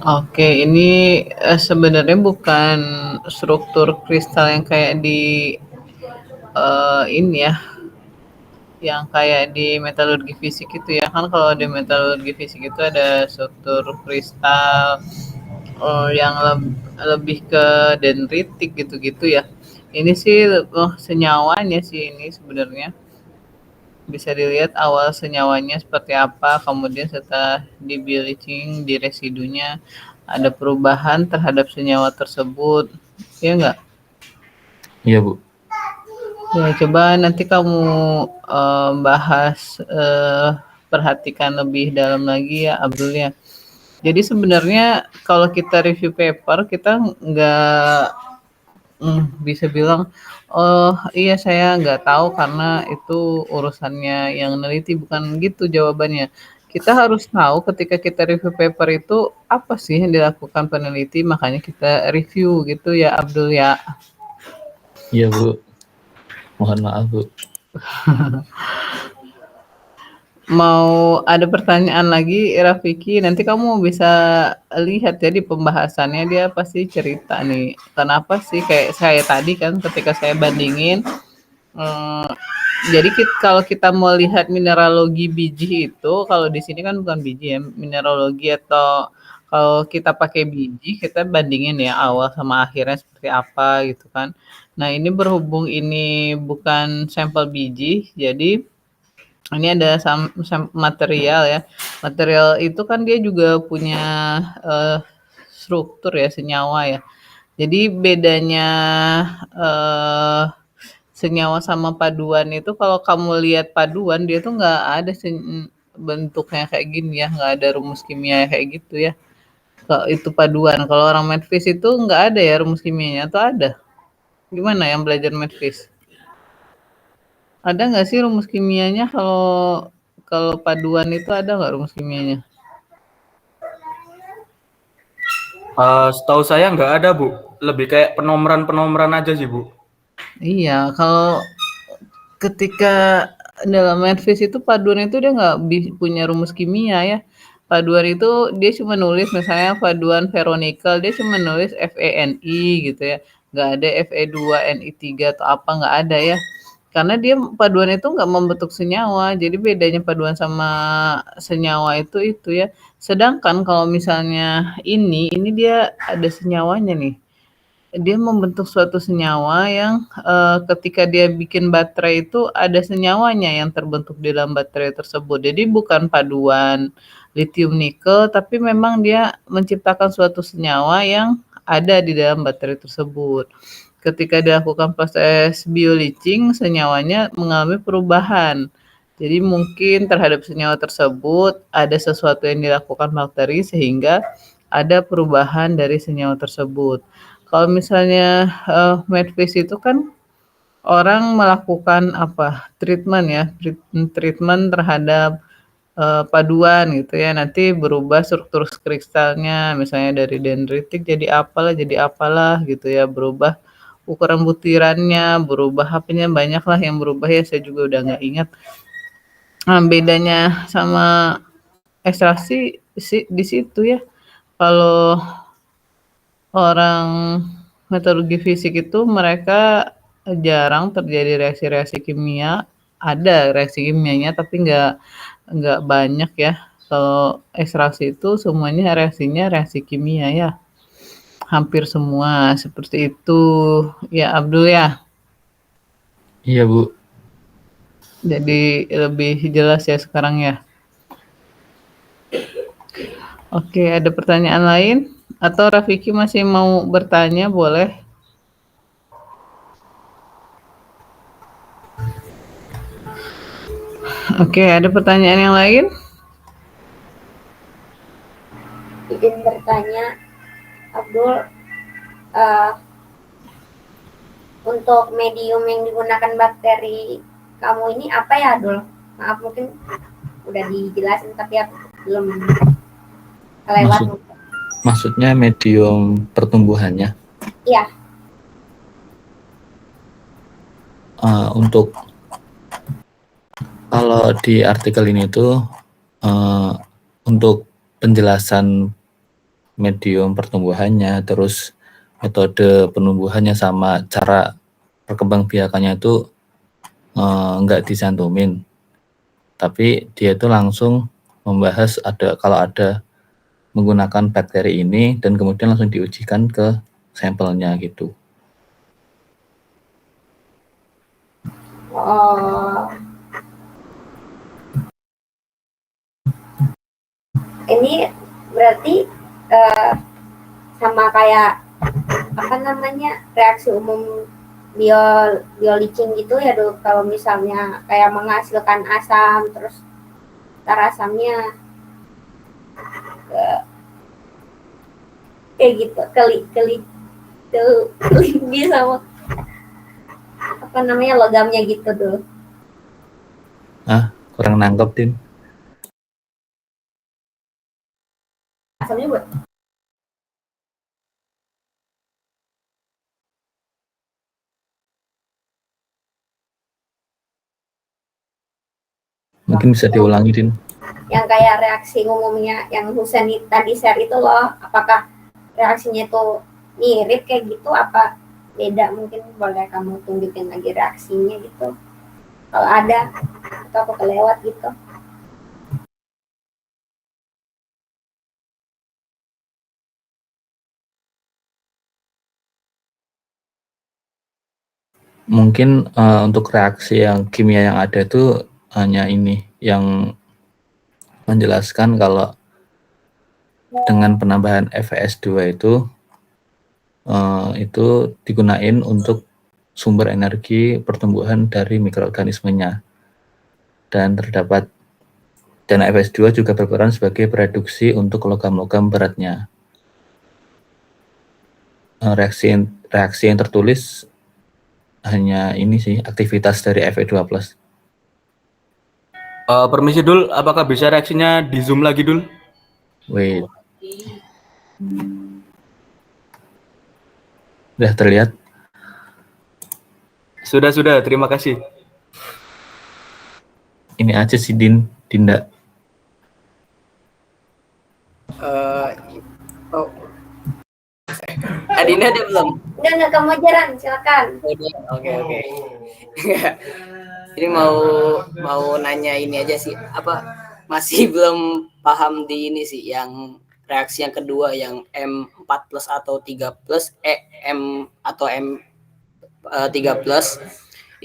Oke, ini sebenarnya bukan struktur kristal yang kayak di ini ya, yang kayak di metalurgi fisik itu ya. Kan kalau di metalurgi fisik itu ada struktur kristal yang lebih ke dendritik gitu-gitu ya. Ini sih senyawanya sih ini sebenarnya. Bisa dilihat awal senyawanya seperti apa, kemudian setelah di bleaching, di residunya ada perubahan terhadap senyawa tersebut, ya enggak? Iya, Bu. Ya, coba nanti kamu bahas, perhatikan lebih dalam lagi ya, Abdul ya. Jadi sebenarnya kalau kita review paper, kita nggak bisa bilang, "Oh iya saya nggak tahu karena itu urusannya yang neliti," bukan gitu jawabannya. Kita harus tahu ketika kita review paper itu apa sih yang dilakukan peneliti, makanya kita review gitu ya Abdul ya. Iya, Bu. Mohon maaf, Bu. Mau ada pertanyaan lagi Rafiki, nanti kamu bisa lihat ya di pembahasannya dia pasti cerita nih, kenapa sih kayak saya tadi kan ketika saya bandingin, jadi kalau kita mau lihat mineralogi biji itu, kalau di sini kan bukan biji ya, mineralogi atau kalau kita pakai biji, kita bandingin ya awal sama akhirnya seperti apa gitu kan. Nah ini berhubung ini bukan sampel biji, jadi ini ada material ya. Material itu kan dia juga punya struktur ya, senyawa ya. Jadi bedanya senyawa sama paduan itu kalau kamu lihat paduan dia tuh nggak ada bentuknya kayak gini ya, nggak ada rumus kimia kayak gitu ya. Kalau itu paduan, kalau orang medfis itu nggak ada ya rumus kimianya atau ada? Gimana yang belajar medfis? Ada nggak sih rumus kimianya kalau paduan itu ada nggak rumus kimianya? Setahu saya nggak ada, Bu. Lebih kayak penomoran aja sih, Bu. Iya, kalau ketika dalam medfis itu paduan itu dia nggak punya rumus kimia ya. Paduan itu dia cuma nulis misalnya paduan ferronikel, dia cuma nulis FeNi gitu ya. Nggak ada Fe2Ni3 atau apa, nggak ada ya. Karena dia paduan itu nggak membentuk senyawa, jadi bedanya paduan sama senyawa itu ya. Sedangkan kalau misalnya ini dia ada senyawanya nih. Dia membentuk suatu senyawa yang ketika dia bikin baterai itu ada senyawanya yang terbentuk di dalam baterai tersebut. Jadi bukan paduan lithium nikel, tapi memang dia menciptakan suatu senyawa yang ada di dalam baterai tersebut. Ketika dilakukan proses bioleaching, senyawanya mengalami perubahan. Jadi mungkin terhadap senyawa tersebut ada sesuatu yang dilakukan bakteri sehingga ada perubahan dari senyawa tersebut. Kalau misalnya medfis itu kan orang melakukan treatment ya, treatment terhadap paduan gitu ya, nanti berubah struktur kristalnya, misalnya dari dendritik jadi apalah gitu ya, berubah ukuran butirannya, berubah apanya, banyaklah yang berubah ya, saya juga udah nggak ingat. Nah, bedanya sama ekstraksi di situ ya. Kalau orang metalurgi fisik itu mereka jarang terjadi reaksi-reaksi kimia, ada reaksi kimianya tapi nggak banyak ya. Kalau ekstraksi itu semuanya reaksinya reaksi kimia ya. Hampir semua seperti itu ya Abdul ya. Iya, Bu. Jadi lebih jelas ya sekarang ya. Oke, ada pertanyaan lain? Atau Rafiki masih mau bertanya, boleh? Oke, ada pertanyaan yang lain? Izin bertanya, Abdul, untuk medium yang digunakan bakteri kamu ini apa ya, Abdul? Maaf, mungkin udah dijelasin tapi aku belum kelewat. Maksudnya medium pertumbuhannya? Iya. Untuk kalau di artikel ini tuh untuk penjelasan medium pertumbuhannya, terus metode penumbuhannya sama cara perkembangbiakannya itu nggak dicantumin, tapi dia itu langsung membahas kalau ada menggunakan bakteri ini dan kemudian langsung diujikan ke sampelnya gitu. Ini berarti sama kayak apa namanya, reaksi umum bioleaching gitu ya, Dok. Kalau misalnya kayak menghasilkan asam, terus tar asamnya kayak gitu, keli sama apa namanya, logamnya gitu, Dok. Kurang nangkep, Din. Asamnya buat mungkin bisa diulangi, Din. Yang kayak reaksi umumnya yang Husain tadi share itu loh, apakah reaksinya itu mirip kayak gitu apa beda? Mungkin boleh kamu tunjukin lagi reaksinya gitu kalau ada, atau aku kelewat gitu. Mungkin untuk reaksi yang kimia yang ada itu hanya ini yang menjelaskan kalau dengan penambahan FeS2 itu digunain untuk sumber energi pertumbuhan dari mikroorganismenya, dan FeS2 juga berperan sebagai reduksi untuk logam-logam beratnya. Reaksi yang tertulis hanya ini sih, aktivitas dari Fe2+. Permisi Dul, apakah bisa reaksinya di zoom lagi Dul? Wait. Sudah terlihat? Sudah, terima kasih. Ini aja sih, Dinda. Adina ada belum? Udah, kamu aja, Ran, silakan. Oke. Ini mau nanya ini aja sih, apa masih belum paham di ini sih, yang reaksi yang kedua yang M4+ atau 3+, M atau M3+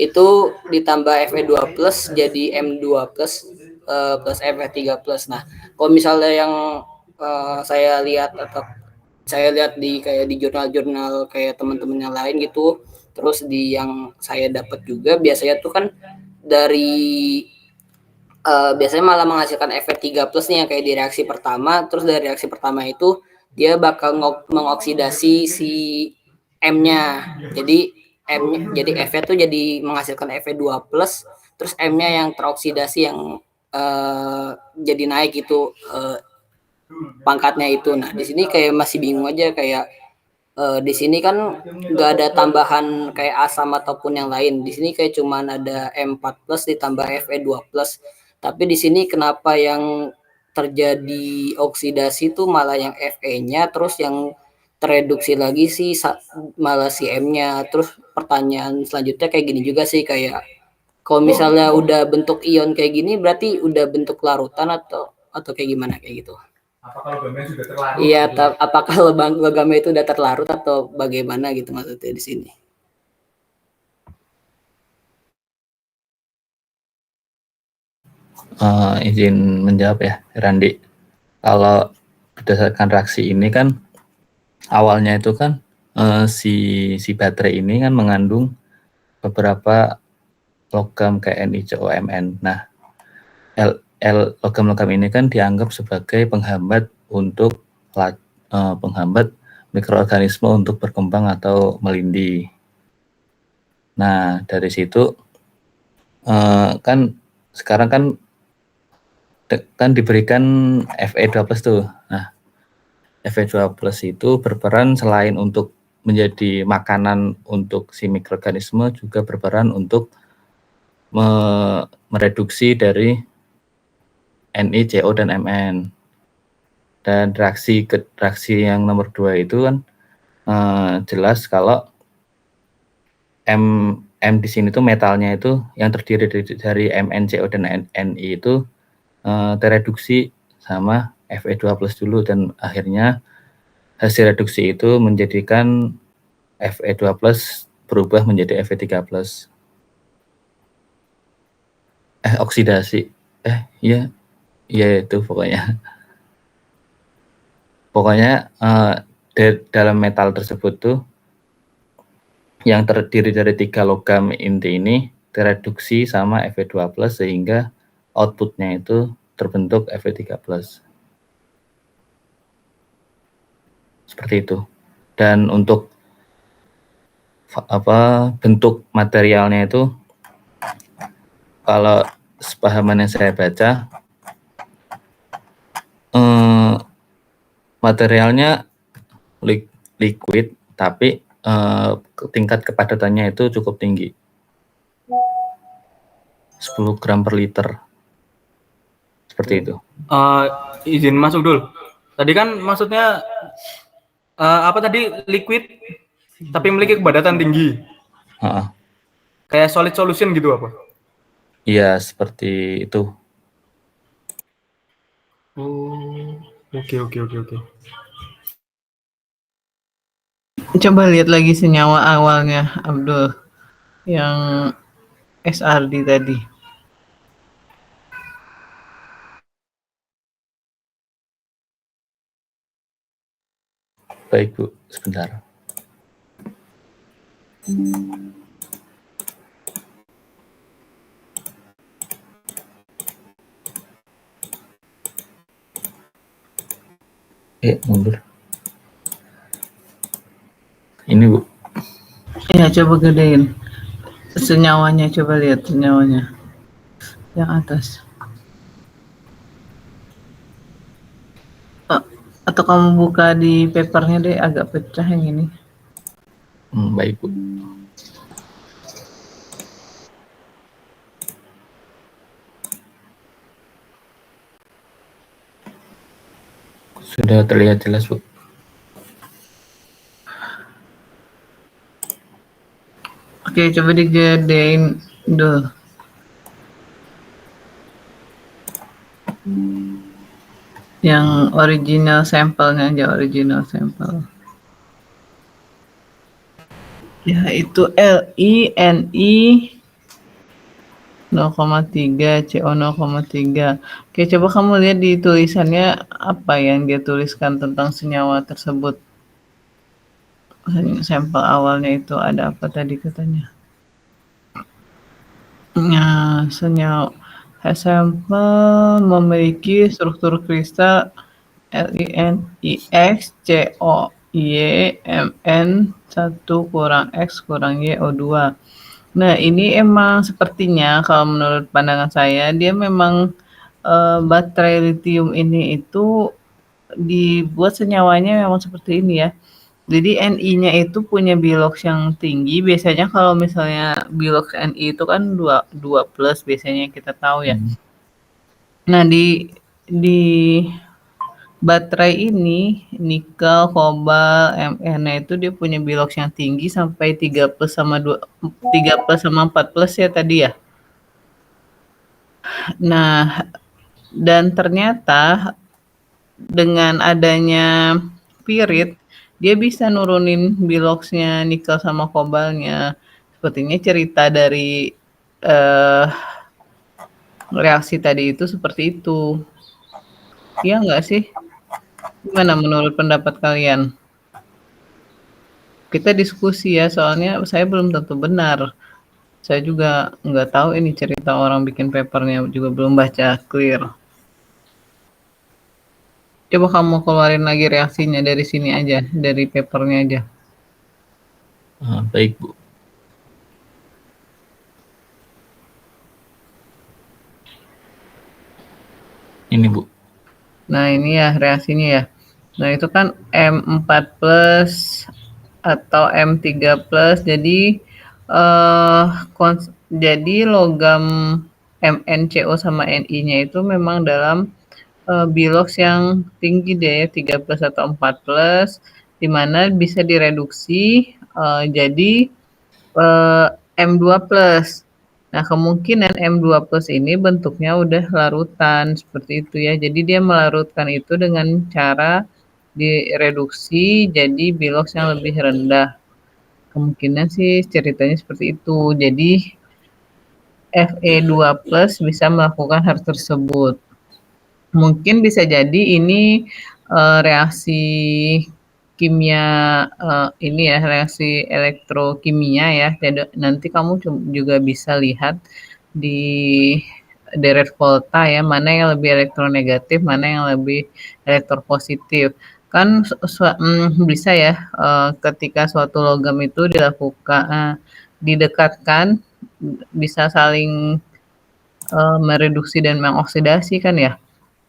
itu ditambah Fe2+ jadi M2+ plus Fe3+. Nah, kalau misalnya yang saya lihat di kayak di jurnal-jurnal kayak teman-teman yang lain gitu, terus di yang saya dapat juga biasanya tuh kan dari biasanya malah menghasilkan Fe3+ nih yang kayak di reaksi pertama, terus dari reaksi pertama itu dia bakal mengoksidasi si M-nya. Jadi Fe tuh jadi menghasilkan Fe2+, terus M-nya yang teroksidasi yang jadi naik gitu pangkatnya itu. Nah, di sini kayak masih bingung aja, kayak di sini kan nggak ada tambahan kayak asam ataupun yang lain. Di sini kayak cuman ada M4+ ditambah Fe2+. Tapi di sini kenapa yang terjadi oksidasi itu malah yang Fe-nya, terus yang tereduksi lagi sih malah si M-nya. Terus pertanyaan selanjutnya kayak gini juga sih, kayak kalau misalnya udah bentuk ion kayak gini berarti udah bentuk larutan atau kayak gimana kayak gitu. Apakah logamnya sudah terlarut? Iya, apakah logamnya itu udah terlarut atau bagaimana gitu maksudnya di sini? Izin menjawab ya, Randi. Kalau berdasarkan reaksi ini kan awalnya itu kan si baterai ini kan mengandung beberapa logam kayak Ni, CO, Mn. Nah, logam-logam ini kan dianggap sebagai penghambat untuk penghambat mikroorganisme untuk berkembang atau melindih. Nah, dari situ kan sekarang kan diberikan Fe2+ tuh. Nah, Fe2+ itu berperan selain untuk menjadi makanan untuk si mikroorganisme, juga berperan untuk mereduksi dari Ni, CO, dan Mn. Dan reaksi yang nomor 2 itu kan jelas kalau M di sini tuh metalnya itu yang terdiri dari Mn, CO, dan Ni itu tereduksi sama Fe2+ dulu, dan akhirnya hasil reduksi itu menjadikan Fe2+ berubah menjadi Fe3+. Oksidasi. Iya itu pokoknya. Pokoknya dalam metal tersebut tuh yang terdiri dari 3 logam inti ini tereduksi sama Fe2+, sehingga outputnya itu terbentuk Fe3+. Seperti itu. Dan untuk bentuk materialnya itu, kalau sepahaman yang saya baca, materialnya liquid, tapi tingkat kepadatannya itu cukup tinggi, 10 gram per liter, seperti itu. Izin masuk dulu. Tadi kan maksudnya apa tadi, liquid tapi memiliki kepadatan tinggi. Kayak solid solution gitu apa? Iya, seperti itu. Oke. Coba lihat lagi senyawa awalnya, Abdul, yang SRD tadi. Baik, Bu, sebentar. Mundur. Ini, Bu. Ya, coba gedein senyawanya, coba lihat senyawanya yang atas. Atau kamu buka di papernya deh, agak pecah yang ini. Baik, Bu. Sudah terlihat jelas, Bu. Oke, coba digedein dulu. Yang original sampelnya aja, original sampel. Ya, itu Li, Ni 0,3, CO 0,3. Oke, coba kamu lihat di tulisannya apa yang dia tuliskan tentang senyawa tersebut. Sampel awalnya itu ada apa tadi katanya? Nah, senyawa sampel memiliki struktur kristal LiNiX COY Mn 1 kurang X kurang Y O2. Nah, ini emang sepertinya kalau menurut pandangan saya, dia memang baterai litium ini itu dibuat senyawanya memang seperti ini ya. Jadi Ni-nya itu punya bilox yang tinggi. Biasanya kalau misalnya bilox Ni itu kan 2+ biasanya kita tahu ya. Nah, di baterai ini nikel, kobalt, Mn itu dia punya bilox yang tinggi sampai 3+ sama 4+ ya tadi ya. Nah, dan ternyata dengan adanya pirit, dia bisa nurunin biloxnya nikel sama kobalnya. Sepertinya cerita dari reaksi tadi itu seperti itu. Iya nggak sih? Gimana menurut pendapat kalian? Kita diskusi ya, soalnya saya belum tentu benar. Saya juga nggak tahu ini cerita orang bikin papernya, juga belum baca clear. Coba kamu keluarin lagi reaksinya dari sini aja, dari papernya aja. Baik, Bu. Ini, Bu. Nah, ini ya reaksinya ya. Nah, itu kan M4 plus atau M3 plus. Jadi jadi logam MnCO sama Ni-nya itu memang dalam bilox yang tinggi deh, 3 plus atau 4 plus, di mana bisa direduksi jadi M2 plus. Nah, kemungkinan M2 plus ini bentuknya udah larutan, seperti itu ya. Jadi dia melarutkan itu dengan cara direduksi jadi bilox yang lebih rendah. Kemungkinan sih ceritanya seperti itu. Jadi Fe2 plus bisa melakukan hal tersebut. Mungkin bisa jadi ini reaksi kimia ini ya, reaksi elektrokimia ya. Jadi nanti kamu juga bisa lihat di deret volta ya, mana yang lebih elektronegatif, mana yang lebih elektropositif. Kan bisa ya ketika suatu logam itu dilakukan didekatkan bisa saling mereduksi dan mengoksidasi kan ya,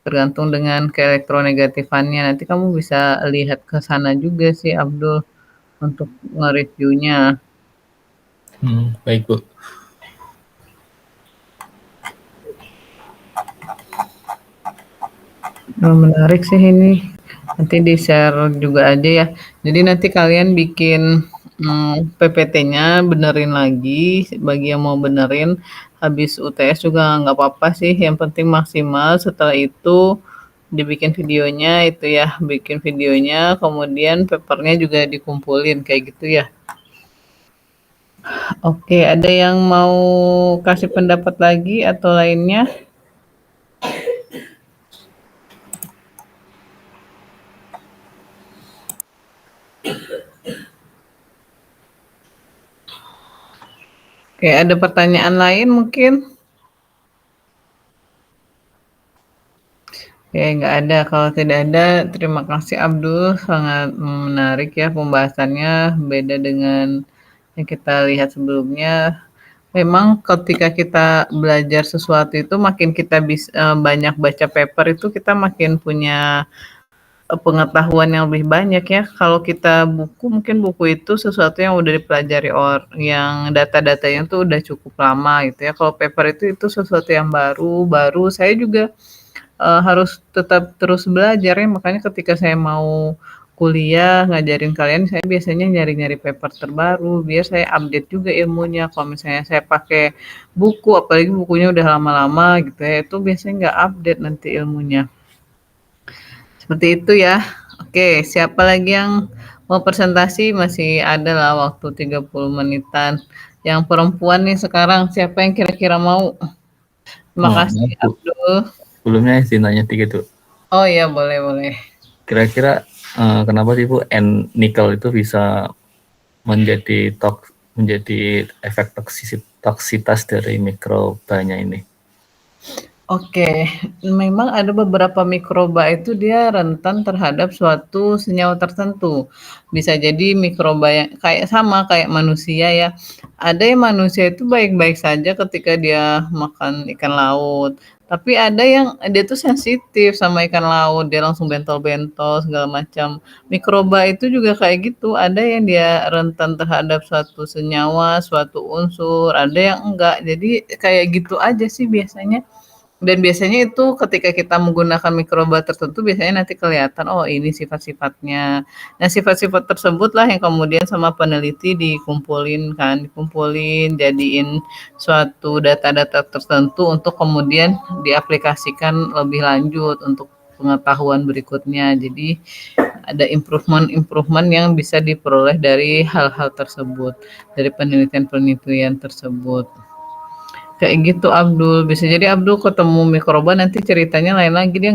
tergantung dengan keelektronegatifannya. Nanti kamu bisa lihat ke sana juga sih Abdul untuk nge-reviewnya. Baik, Bu. Menarik sih ini. Nanti di-share juga aja ya. Jadi nanti kalian bikin PPT-nya benerin lagi, bagi yang mau benerin habis UTS juga nggak apa-apa sih, yang penting maksimal. Setelah itu dibikin videonya itu ya, bikin videonya, kemudian papernya juga dikumpulin kayak gitu ya. Oke, ada yang mau kasih pendapat lagi atau lainnya? Oke, ada pertanyaan lain mungkin? Oke, nggak ada. Kalau tidak ada, terima kasih Abdul. Sangat menarik ya pembahasannya, beda dengan yang kita lihat sebelumnya. Memang ketika kita belajar sesuatu itu makin kita bisa banyak baca paper itu kita makin punya pengetahuan yang lebih banyak ya. Kalau kita mungkin buku itu sesuatu yang udah dipelajari yang data-datanya tuh udah cukup lama gitu ya. Kalau paper itu sesuatu yang baru. Saya juga harus tetap terus belajar ya. Makanya ketika saya mau kuliah ngajarin kalian, saya biasanya nyari-nyari paper terbaru biar saya update juga ilmunya. Kalau misalnya saya pakai buku, apalagi bukunya udah lama-lama gitu ya, itu biasanya nggak update nanti ilmunya. Seperti itu ya. Oke, siapa lagi yang mau presentasi? Masih ada lah waktu 30 menitan. Yang perempuan nih sekarang, siapa yang kira-kira mau? Terima kasih Abdul. Sebelumnya izin nanya dikit, tuh. Oh iya, boleh. Kira-kira kenapa sih Bu nikel itu bisa menjadi efek toksitas dari mikrobanya ini? Oke, memang ada beberapa mikroba itu dia rentan terhadap suatu senyawa tertentu. Bisa jadi mikroba yang kayak manusia ya. Ada yang manusia itu baik-baik saja ketika dia makan ikan laut. Tapi ada yang dia tuh sensitif sama ikan laut, dia langsung bentol-bentol segala macam. Mikroba itu juga kayak gitu, ada yang dia rentan terhadap suatu senyawa, suatu unsur, ada yang enggak. Jadi kayak gitu aja sih biasanya. Dan biasanya itu ketika kita menggunakan mikroba tertentu biasanya nanti kelihatan, oh ini sifat-sifatnya. Nah sifat-sifat tersebutlah yang kemudian sama peneliti dikumpulin, jadiin suatu data-data tertentu untuk kemudian diaplikasikan lebih lanjut untuk pengetahuan berikutnya. Jadi ada improvement yang bisa diperoleh dari hal-hal tersebut, dari penelitian-penelitian tersebut. Kayak gitu Abdul. Bisa jadi Abdul ketemu mikroba nanti ceritanya lain lagi, dia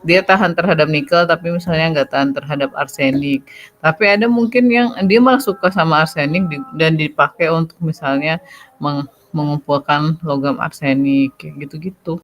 dia tahan terhadap nikel tapi misalnya nggak tahan terhadap arsenik. Tapi ada mungkin yang dia malah suka sama arsenik dan dipakai untuk misalnya mengumpulkan logam arsenik kayak gitu-gitu.